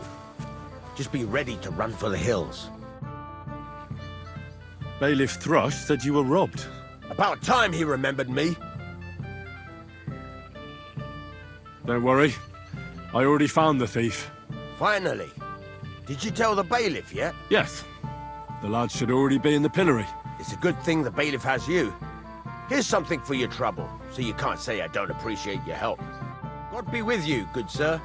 Just be ready to run for the hills. Bailiff Thrush said you were robbed. About time he remembered me. Don't worry. I already found the thief. Finally. Did you tell the bailiff yet? Yes. The lad should already be in the pillory. It's a good thing the bailiff has you. Here's something for your trouble, so you can't say I don't appreciate your help. God be with you, good sir.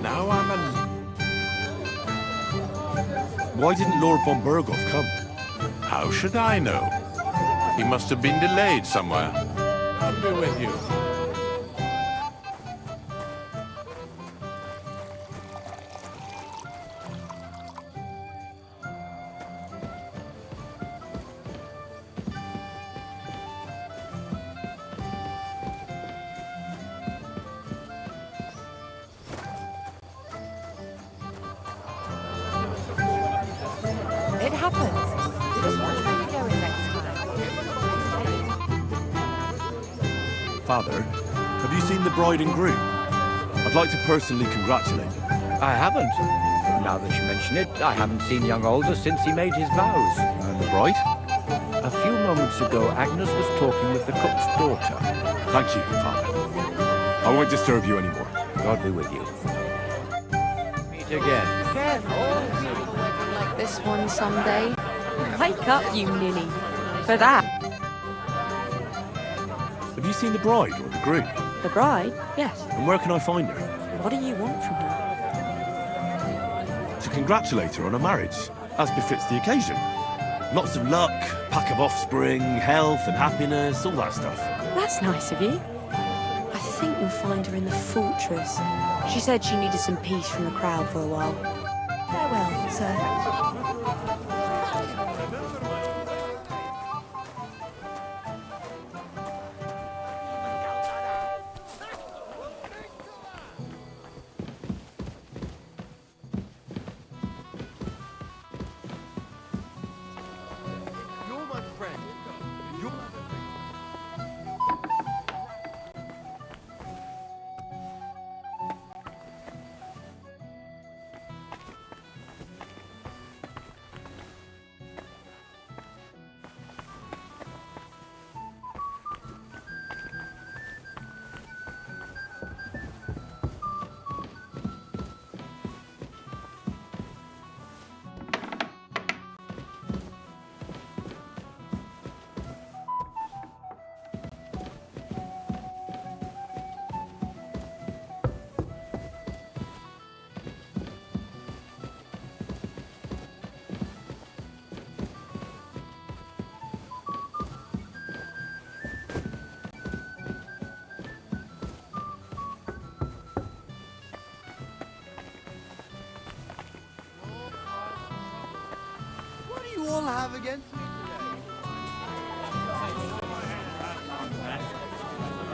Now I'm a... Why didn't Lord von Berghoff come? How should I know? He must have been delayed somewhere. I'll be with you. It happens. Just watch where you're going next time. Father, have you seen the bride and groom? I'd like to personally congratulate them. I haven't. Now that you mention it, I haven't seen young Aldous since he made his vows. And the bride? A few moments ago, Agnes was talking with the cook's daughter. Thank you, Father. I won't disturb you anymore. God be with you. Meet again. Like this one someday. Wake up, you ninny. For that. Have you seen the bride or the groom? The bride? Yes. And where can I find her? What do you want from her? To congratulate her on her marriage, as befits the occasion. Lots of luck, pack of offspring, health and happiness, all that stuff. That's nice of you. I think you'll find her in the fortress. She said she needed some peace from the crowd for a while. Farewell, sir. You're my friend. You're...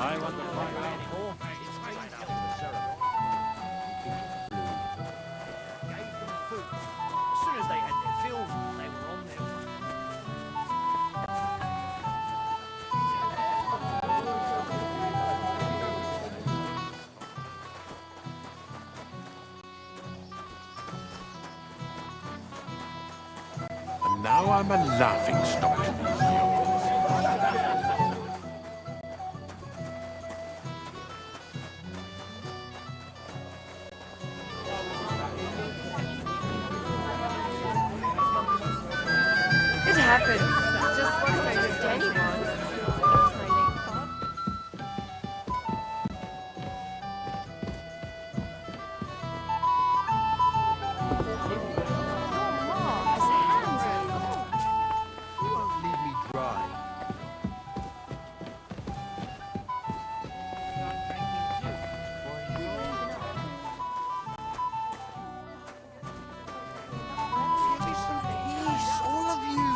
I want the fire anymore. It's straight out of the ceremony. Gave them food. As soon as they had their fill, they were on their way. And now I'm a laughing stock to these yokels. It happens. Just what happens to anyone. Leave me dry. Give me some peace, all of you.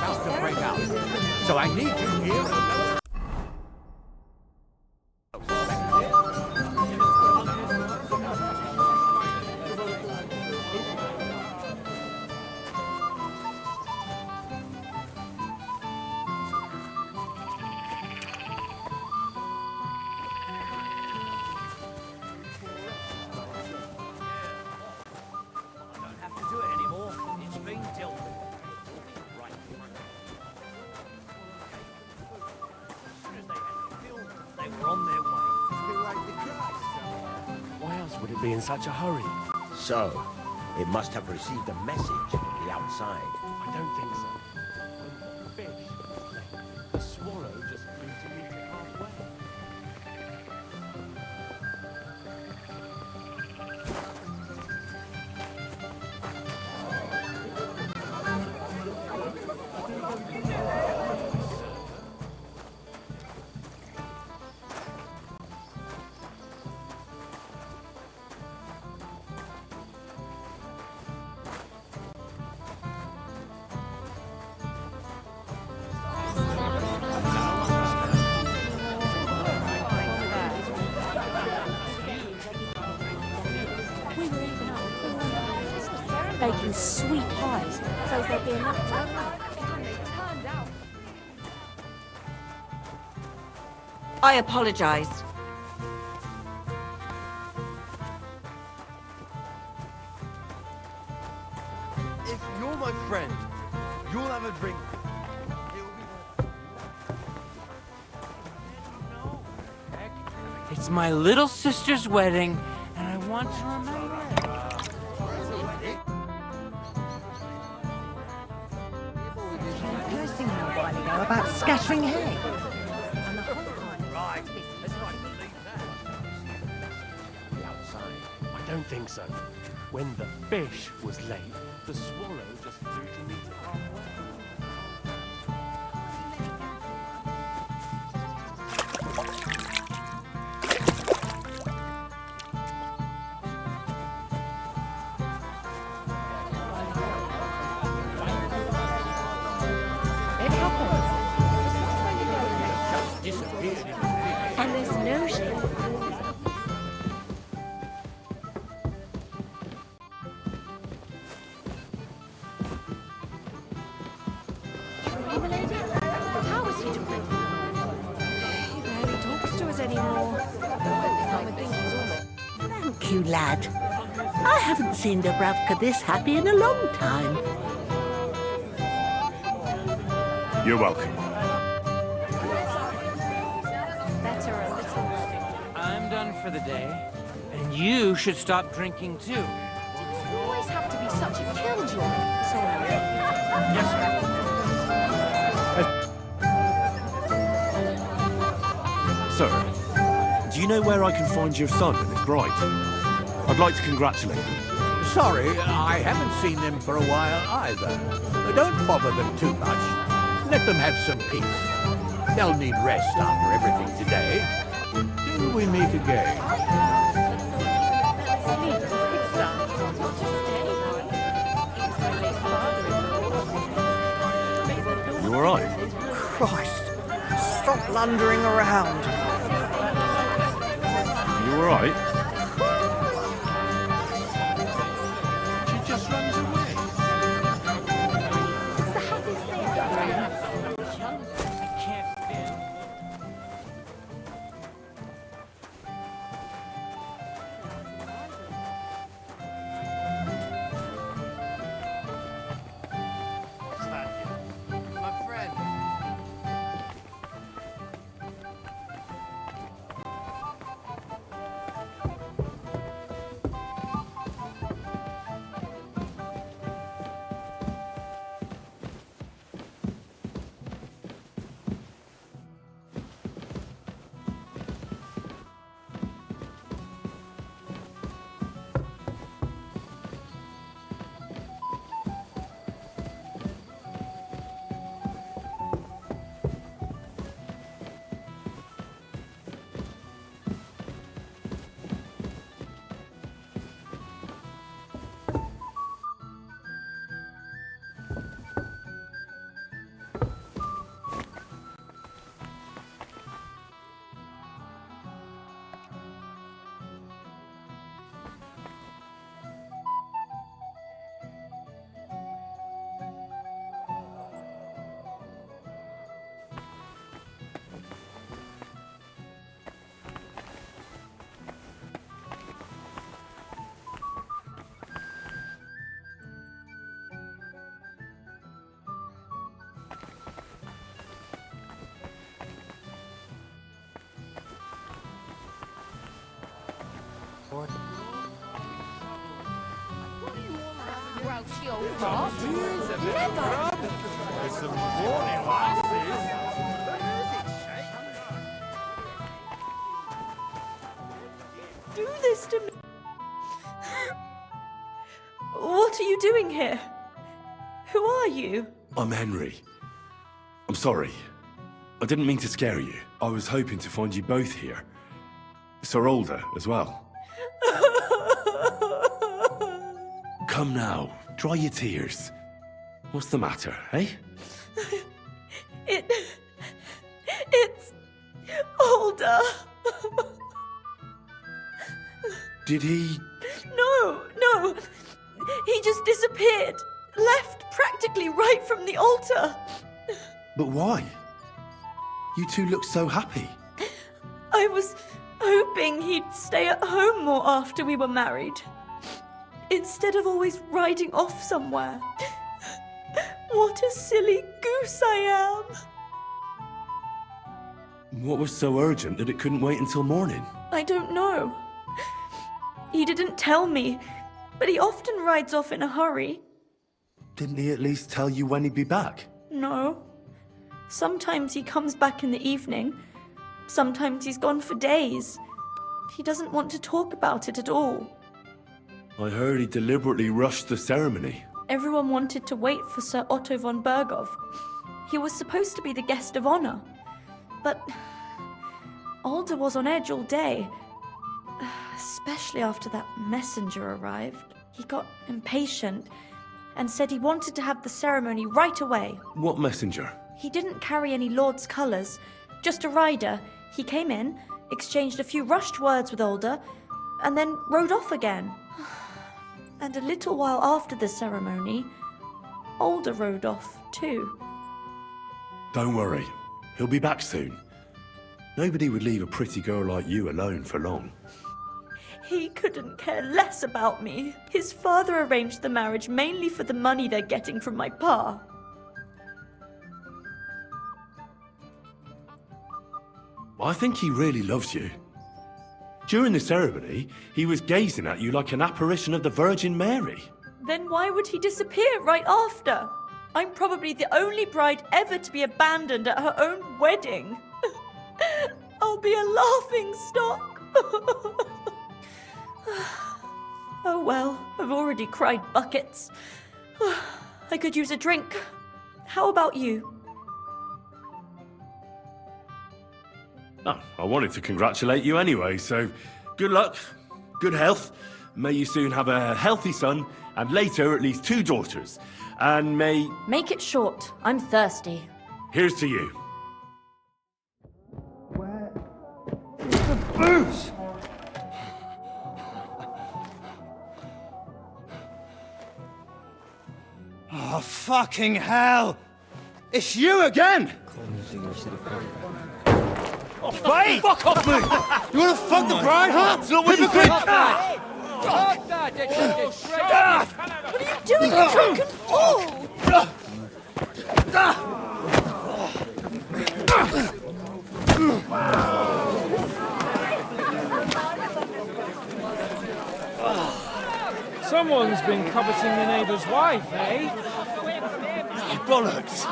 About to break out. So I need you here. Have to do it anymore. It's been dealt with. Right. As soon as they had the fill, they were on their way. Why else would it be in such a hurry? So, it must have received a message from the outside. I don't think so. When the fish, the swallow just flew to meet it halfway. Baking sweet pies, so there'll be enough for everyone. I apologize. If you're my friend, you'll have a drink. It's my little sister's wedding, and I want to remember it. Cursing you a while ago about scattering hay. Right. Let's not believe that. The outside. I don't think so. When the fish was late, the swallow just flew to meet it halfway. It happens. And there's no shame. anymore. Thank you, lad. I haven't seen Dubravka this happy in a long time. You're welcome. Better a little. I'm done for the day. And you should stop drinking too. Did you always have to be such a killjoy? Sorry. Yes, sir. Sir, do you know where I can find your son and his bride? I'd like to congratulate them. Sorry, I haven't seen them for a while either. Don't bother them too much. Let them have some peace. They'll need rest after everything today. Till we meet again. You all right? Christ, stop blundering around. You all right? She just runs away. It's the happiest thing ever. My friend. Grouchy old fart. Never. There's some warning lasses. Do this to me. What are you doing here? Who are you? I'm Henry. I'm sorry. I didn't mean to scare you. I was hoping to find you both here. Sir Alder as well. Come now, dry your tears. What's the matter, eh? It's Alder. Did he... No. He just disappeared. Left practically right from the altar. But why? You two look so happy. I was hoping he'd stay at home more after we were married. Instead of always riding off somewhere. What a silly goose I am. What was so urgent that it couldn't wait until morning? I don't know. He didn't tell me, but he often rides off in a hurry. Didn't he at least tell you when he'd be back? No. Sometimes he comes back in the evening. Sometimes he's gone for days. He doesn't want to talk about it at all. I heard he deliberately rushed the ceremony. Everyone wanted to wait for Sir Otto von Berghoff. He was supposed to be the guest of honor. But Alder was on edge all day. Especially after that messenger arrived. He got impatient and said he wanted to have the ceremony right away. What messenger? He didn't carry any lord's colours, just a rider. He came in, exchanged a few rushed words with Alder, and then rode off again. And a little while after the ceremony, Alder rode off too. Don't worry. He'll be back soon. Nobody would leave a pretty girl like you alone for long. He couldn't care less about me. His father arranged the marriage mainly for the money they're getting from my pa. I think he really loves you. During the ceremony, he was gazing at you like an apparition of the Virgin Mary. Then why would he disappear right after? I'm probably the only bride ever to be abandoned at her own wedding. I'll be a laughing stock. Oh well, I've already cried buckets. I could use a drink. How about you? Oh, I wanted to congratulate you anyway, so good luck, good health. May you soon have a healthy son, and later at least 2 daughters. And may... Make it short. I'm thirsty. Here's to you. The booze! Oh, fucking hell! It's you again! Oh, Faye! Fuck off me! You wanna fuck the bride, huh? It's not what you think! What are you doing, you drunken fool? Someone's been coveting the neighbour's wife, eh? Bollocks!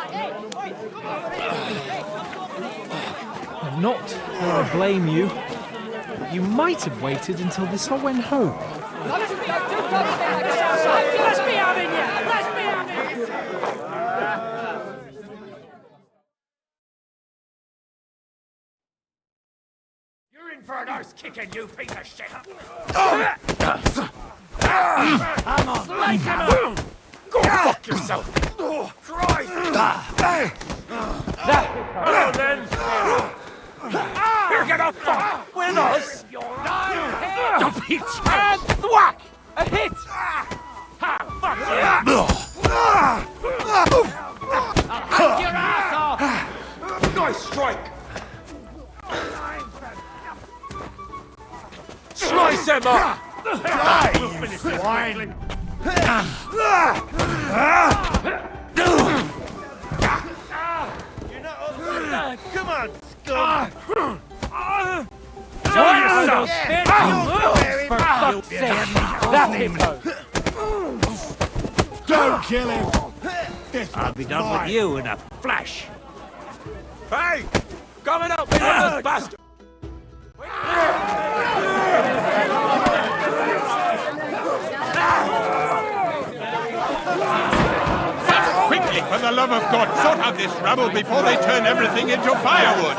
I'm not going to blame you. But you might have waited until this all went home. Let's be having you! Let's be having you! You're in for an arse kicking, you piece of shit! Come on! Slice him up! Go fuck yourself! Oh, Christ! Hello, then! Here, get up! With us! You bitch! And thwack! A hit! Ha! Fuck you! I'll hack your ass off! Nice strike! Slice him up! We'll finish this quickly. Come on, scum! Show yourself! For fuck's sake! That's him! Don't kill him! I'll be done with you in a flash. Hey! Coming up, you bastard! Quickly, for the love of God, sort out this rabble before they turn everything into firewood!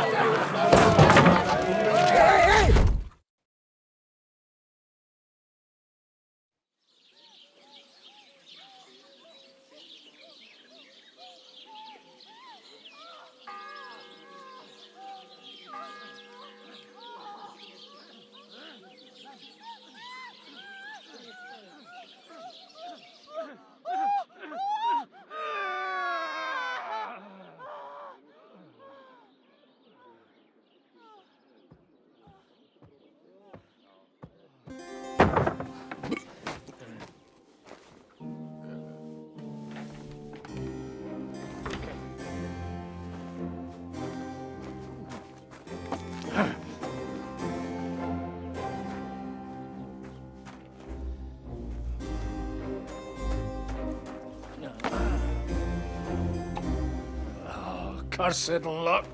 Cursed luck.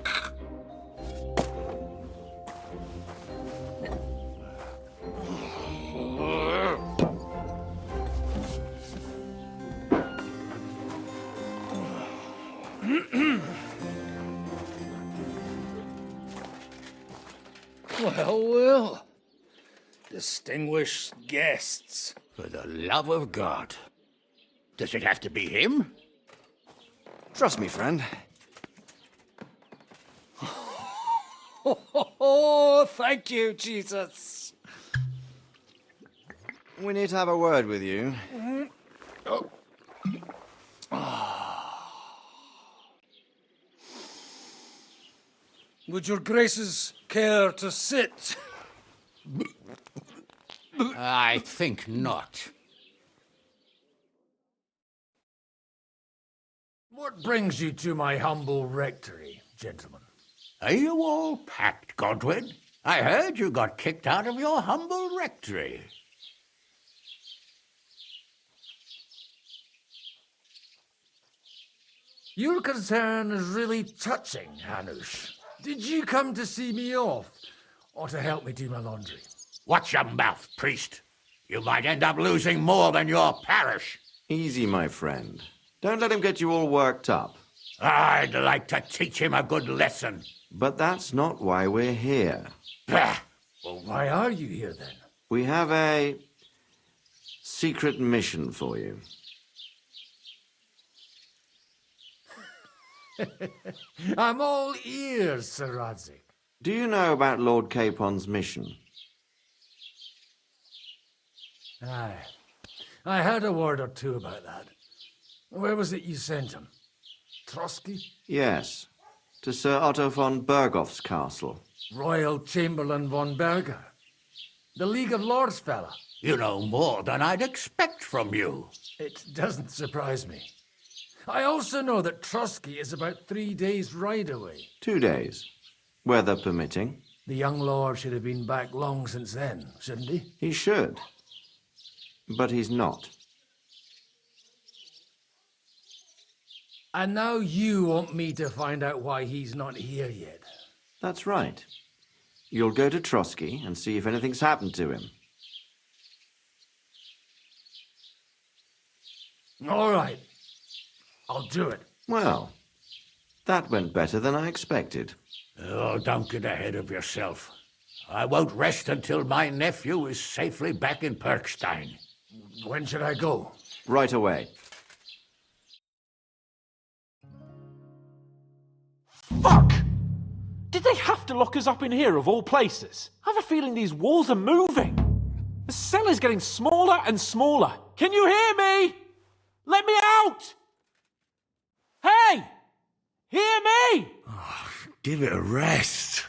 Well, well. Distinguished guests. For the love of God. Does it have to be him? Trust me, friend. Oh, thank you, Jesus. We need to have a word with you. Oh. Would your graces care to sit? I think not. What brings you to my humble rectory, gentlemen? Are you all packed, Godwin? I heard you got kicked out of your humble rectory. Your concern is really touching, Hanush. Did you come to see me off, or to help me do my laundry? Watch your mouth, priest. You might end up losing more than your parish. Easy, my friend. Don't let him get you all worked up. I'd like to teach him a good lesson. But that's not why we're here. Bah! Well, why are you here, then? We have a secret mission for you. I'm all ears, Sir Radzik. Do you know about Lord Capon's mission? Aye. I heard a word or two about that. Where was it you sent him? Trotsky? Yes, to Sir Otto von Bergoff's castle. Royal Chamberlain von Berger. The League of Lords fella. You know more than I'd expect from you. It doesn't surprise me. I also know that Trotsky is about 3 days' ride away. 2 days, weather permitting. The young lord should have been back long since then, shouldn't he? He should, but he's not. And now you want me to find out why he's not here yet. That's right. You'll go to Trotsky and see if anything's happened to him. All right. I'll do it. Well, that went better than I expected. Oh, don't get ahead of yourself. I won't rest until my nephew is safely back in Perkstein. When should I go? Right away. Fuck! Did they have to lock us up in here of all places? I have a feeling these walls are moving. The cell is getting smaller and smaller. Can you hear me? Let me out! Hey! Hear me! Oh, give it a rest.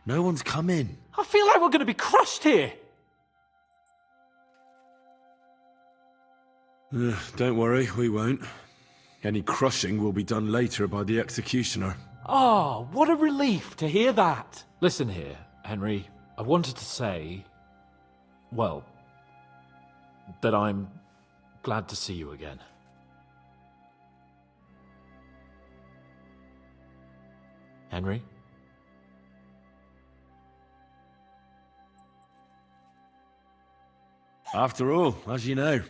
No one's coming. I feel like we're going to be crushed here. Don't worry, we won't. Any crushing will be done later by the executioner. Oh, what a relief to hear that. Listen here, Henry. I wanted to say, well, that I'm glad to see you again. Henry? After all, as you know,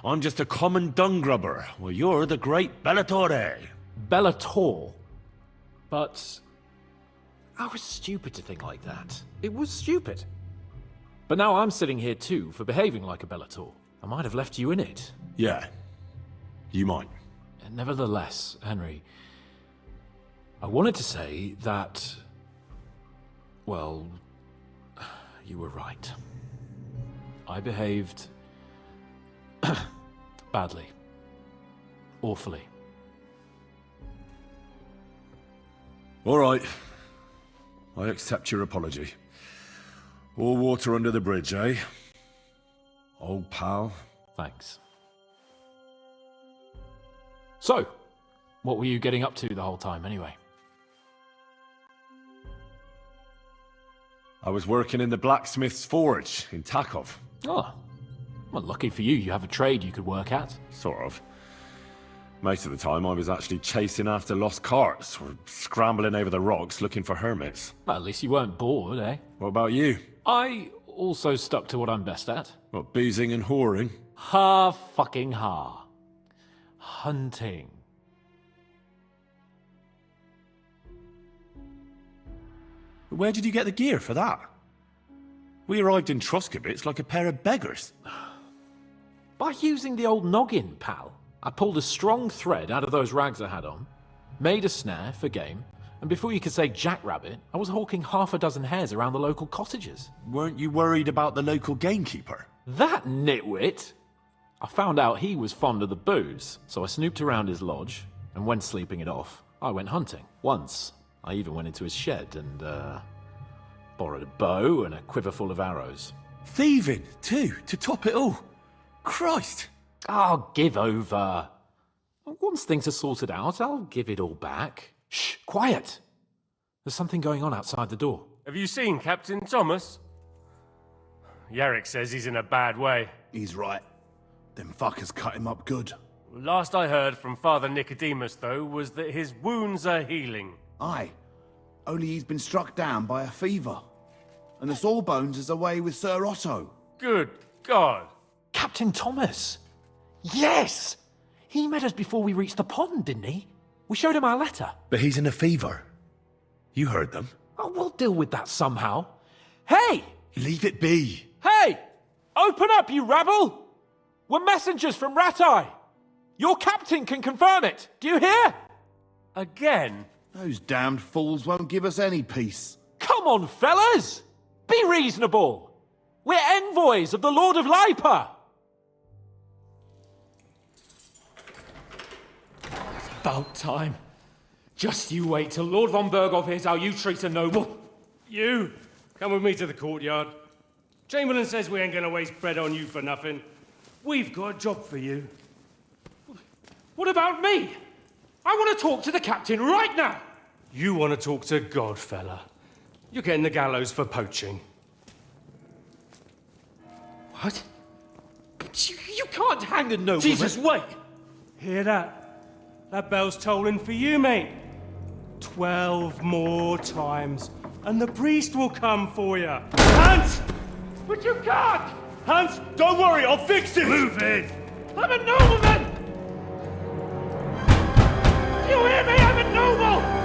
I'm just a common dung grubber, while you're the great Bellatore. Bellator? But I was stupid to think like that. It was stupid. But now I'm sitting here too for behaving like a Bellator. I might have left you in it. Yeah, you might. And nevertheless, Henry, I wanted to say that, well, you were right. I behaved badly. Awfully. All right. I accept your apology. All water under the bridge, eh? Old pal. Thanks. So, what were you getting up to the whole time, anyway? I was working in the blacksmith's forge in Takov. Oh, well, lucky for you, you have a trade you could work at. Sort of. Most of the time I was actually chasing after lost carts or scrambling over the rocks looking for hermits. Well, at least you weren't bored, eh? What about you? I also stuck to what I'm best at. What, boozing and whoring? Ha-fucking-ha. Hunting. Where did you get the gear for that? We arrived in Troskowitz like a pair of beggars. By using the old noggin, pal. I pulled a strong thread out of those rags I had on, made a snare for game, and before you could say jackrabbit, I was hawking half a dozen hares around the local cottages. Weren't you worried about the local gamekeeper? That nitwit! I found out he was fond of the booze, so I snooped around his lodge, and when sleeping it off, I went hunting. Once, I even went into his shed and borrowed a bow and a quiver full of arrows. Thieving, too, to top it all. Christ! Oh, give over. Once things are sorted out, I'll give it all back. Shh, quiet! There's something going on outside the door. Have you seen Captain Thomas? Yarrick says he's in a bad way. He's right. Them fuckers cut him up good. Last I heard from Father Nicodemus, though, was that his wounds are healing. Aye. Only he's been struck down by a fever. And the Sawbones is away with Sir Otto. Good God. Captain Thomas! Yes! He met us before we reached the pond, didn't he? We showed him our letter. But he's in a fever. You heard them. Oh, we'll deal with that somehow. Hey! Leave it be. Hey! Open up, you rabble! We're messengers from Ratai. Your captain can confirm it. Do you hear? Again? Those damned fools won't give us any peace. Come on, fellas! Be reasonable. We're envoys of the Lord of Lipa. It's about time. Just you wait till Lord von Berghoff hears how you treat a noble. You, come with me to the courtyard. Chamberlain says we ain't gonna waste bread on you for nothing. We've got a job for you. What about me? I want to talk to the captain right now. You want to talk to God, fella. You're getting the gallows for poaching. What? You can't hang a nobleman. Jesus, wait! Hear that? That bell's tolling for you, mate. 12 more times, and the priest will come for you. Hans! But you can't! Hans, don't worry, I'll fix it! Move in! I'm a nobleman! Do you hear me? I'm a noble!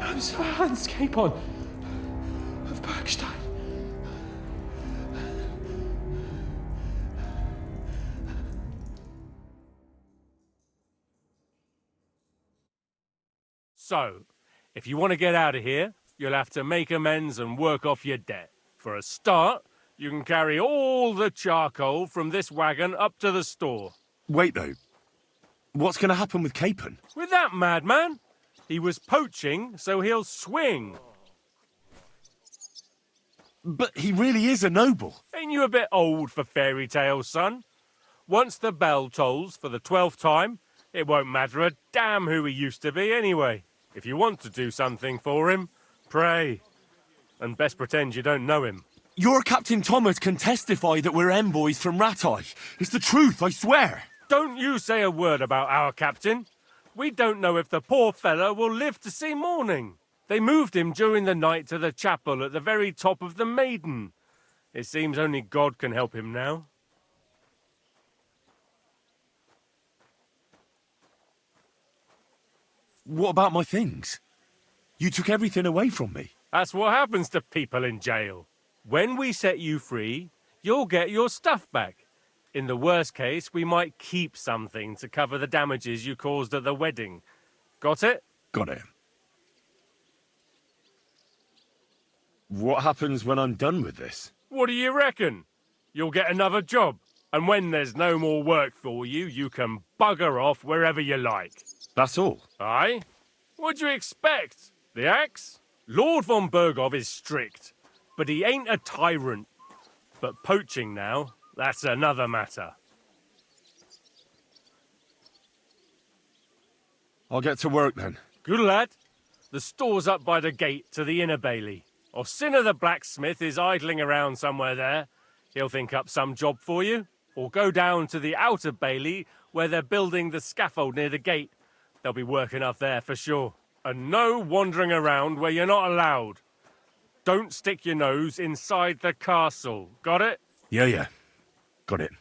I'm Sir Hans Capon of Bergstein. So, if you want to get out of here, you'll have to make amends and work off your debt. For a start, you can carry all the charcoal from this wagon up to the store. Wait, though. What's going to happen with Capon? With that madman? He was poaching, so he'll swing. But he really is a noble. Ain't you a bit old for fairy tales, son? Once the bell tolls for the 12th time, it won't matter a damn who he used to be anyway. If you want to do something for him, pray. And best pretend you don't know him. Your Captain Thomas can testify that we're envoys from Ratai. It's the truth, I swear. Don't you say a word about our captain. We don't know if the poor fellow will live to see morning. They moved him during the night to the chapel at the very top of the Maiden. It seems only God can help him now. What about my things? You took everything away from me. That's what happens to people in jail. When we set you free, you'll get your stuff back. In the worst case, we might keep something to cover the damages you caused at the wedding. Got it? Got it. What happens when I'm done with this? What do you reckon? You'll get another job. And when there's no more work for you, you can bugger off wherever you like. That's all? Aye? What'd you expect? The axe? Lord von Berghoff is strict, but he ain't a tyrant. But poaching now, that's another matter. I'll get to work then. Good lad. The store's up by the gate to the inner bailey. Orsina the blacksmith is idling around somewhere there. He'll think up some job for you. Or go down to the outer bailey where they're building the scaffold near the gate. They'll be working up there for sure. And no wandering around where you're not allowed. Don't stick your nose inside the castle. Got it? Yeah. Got it.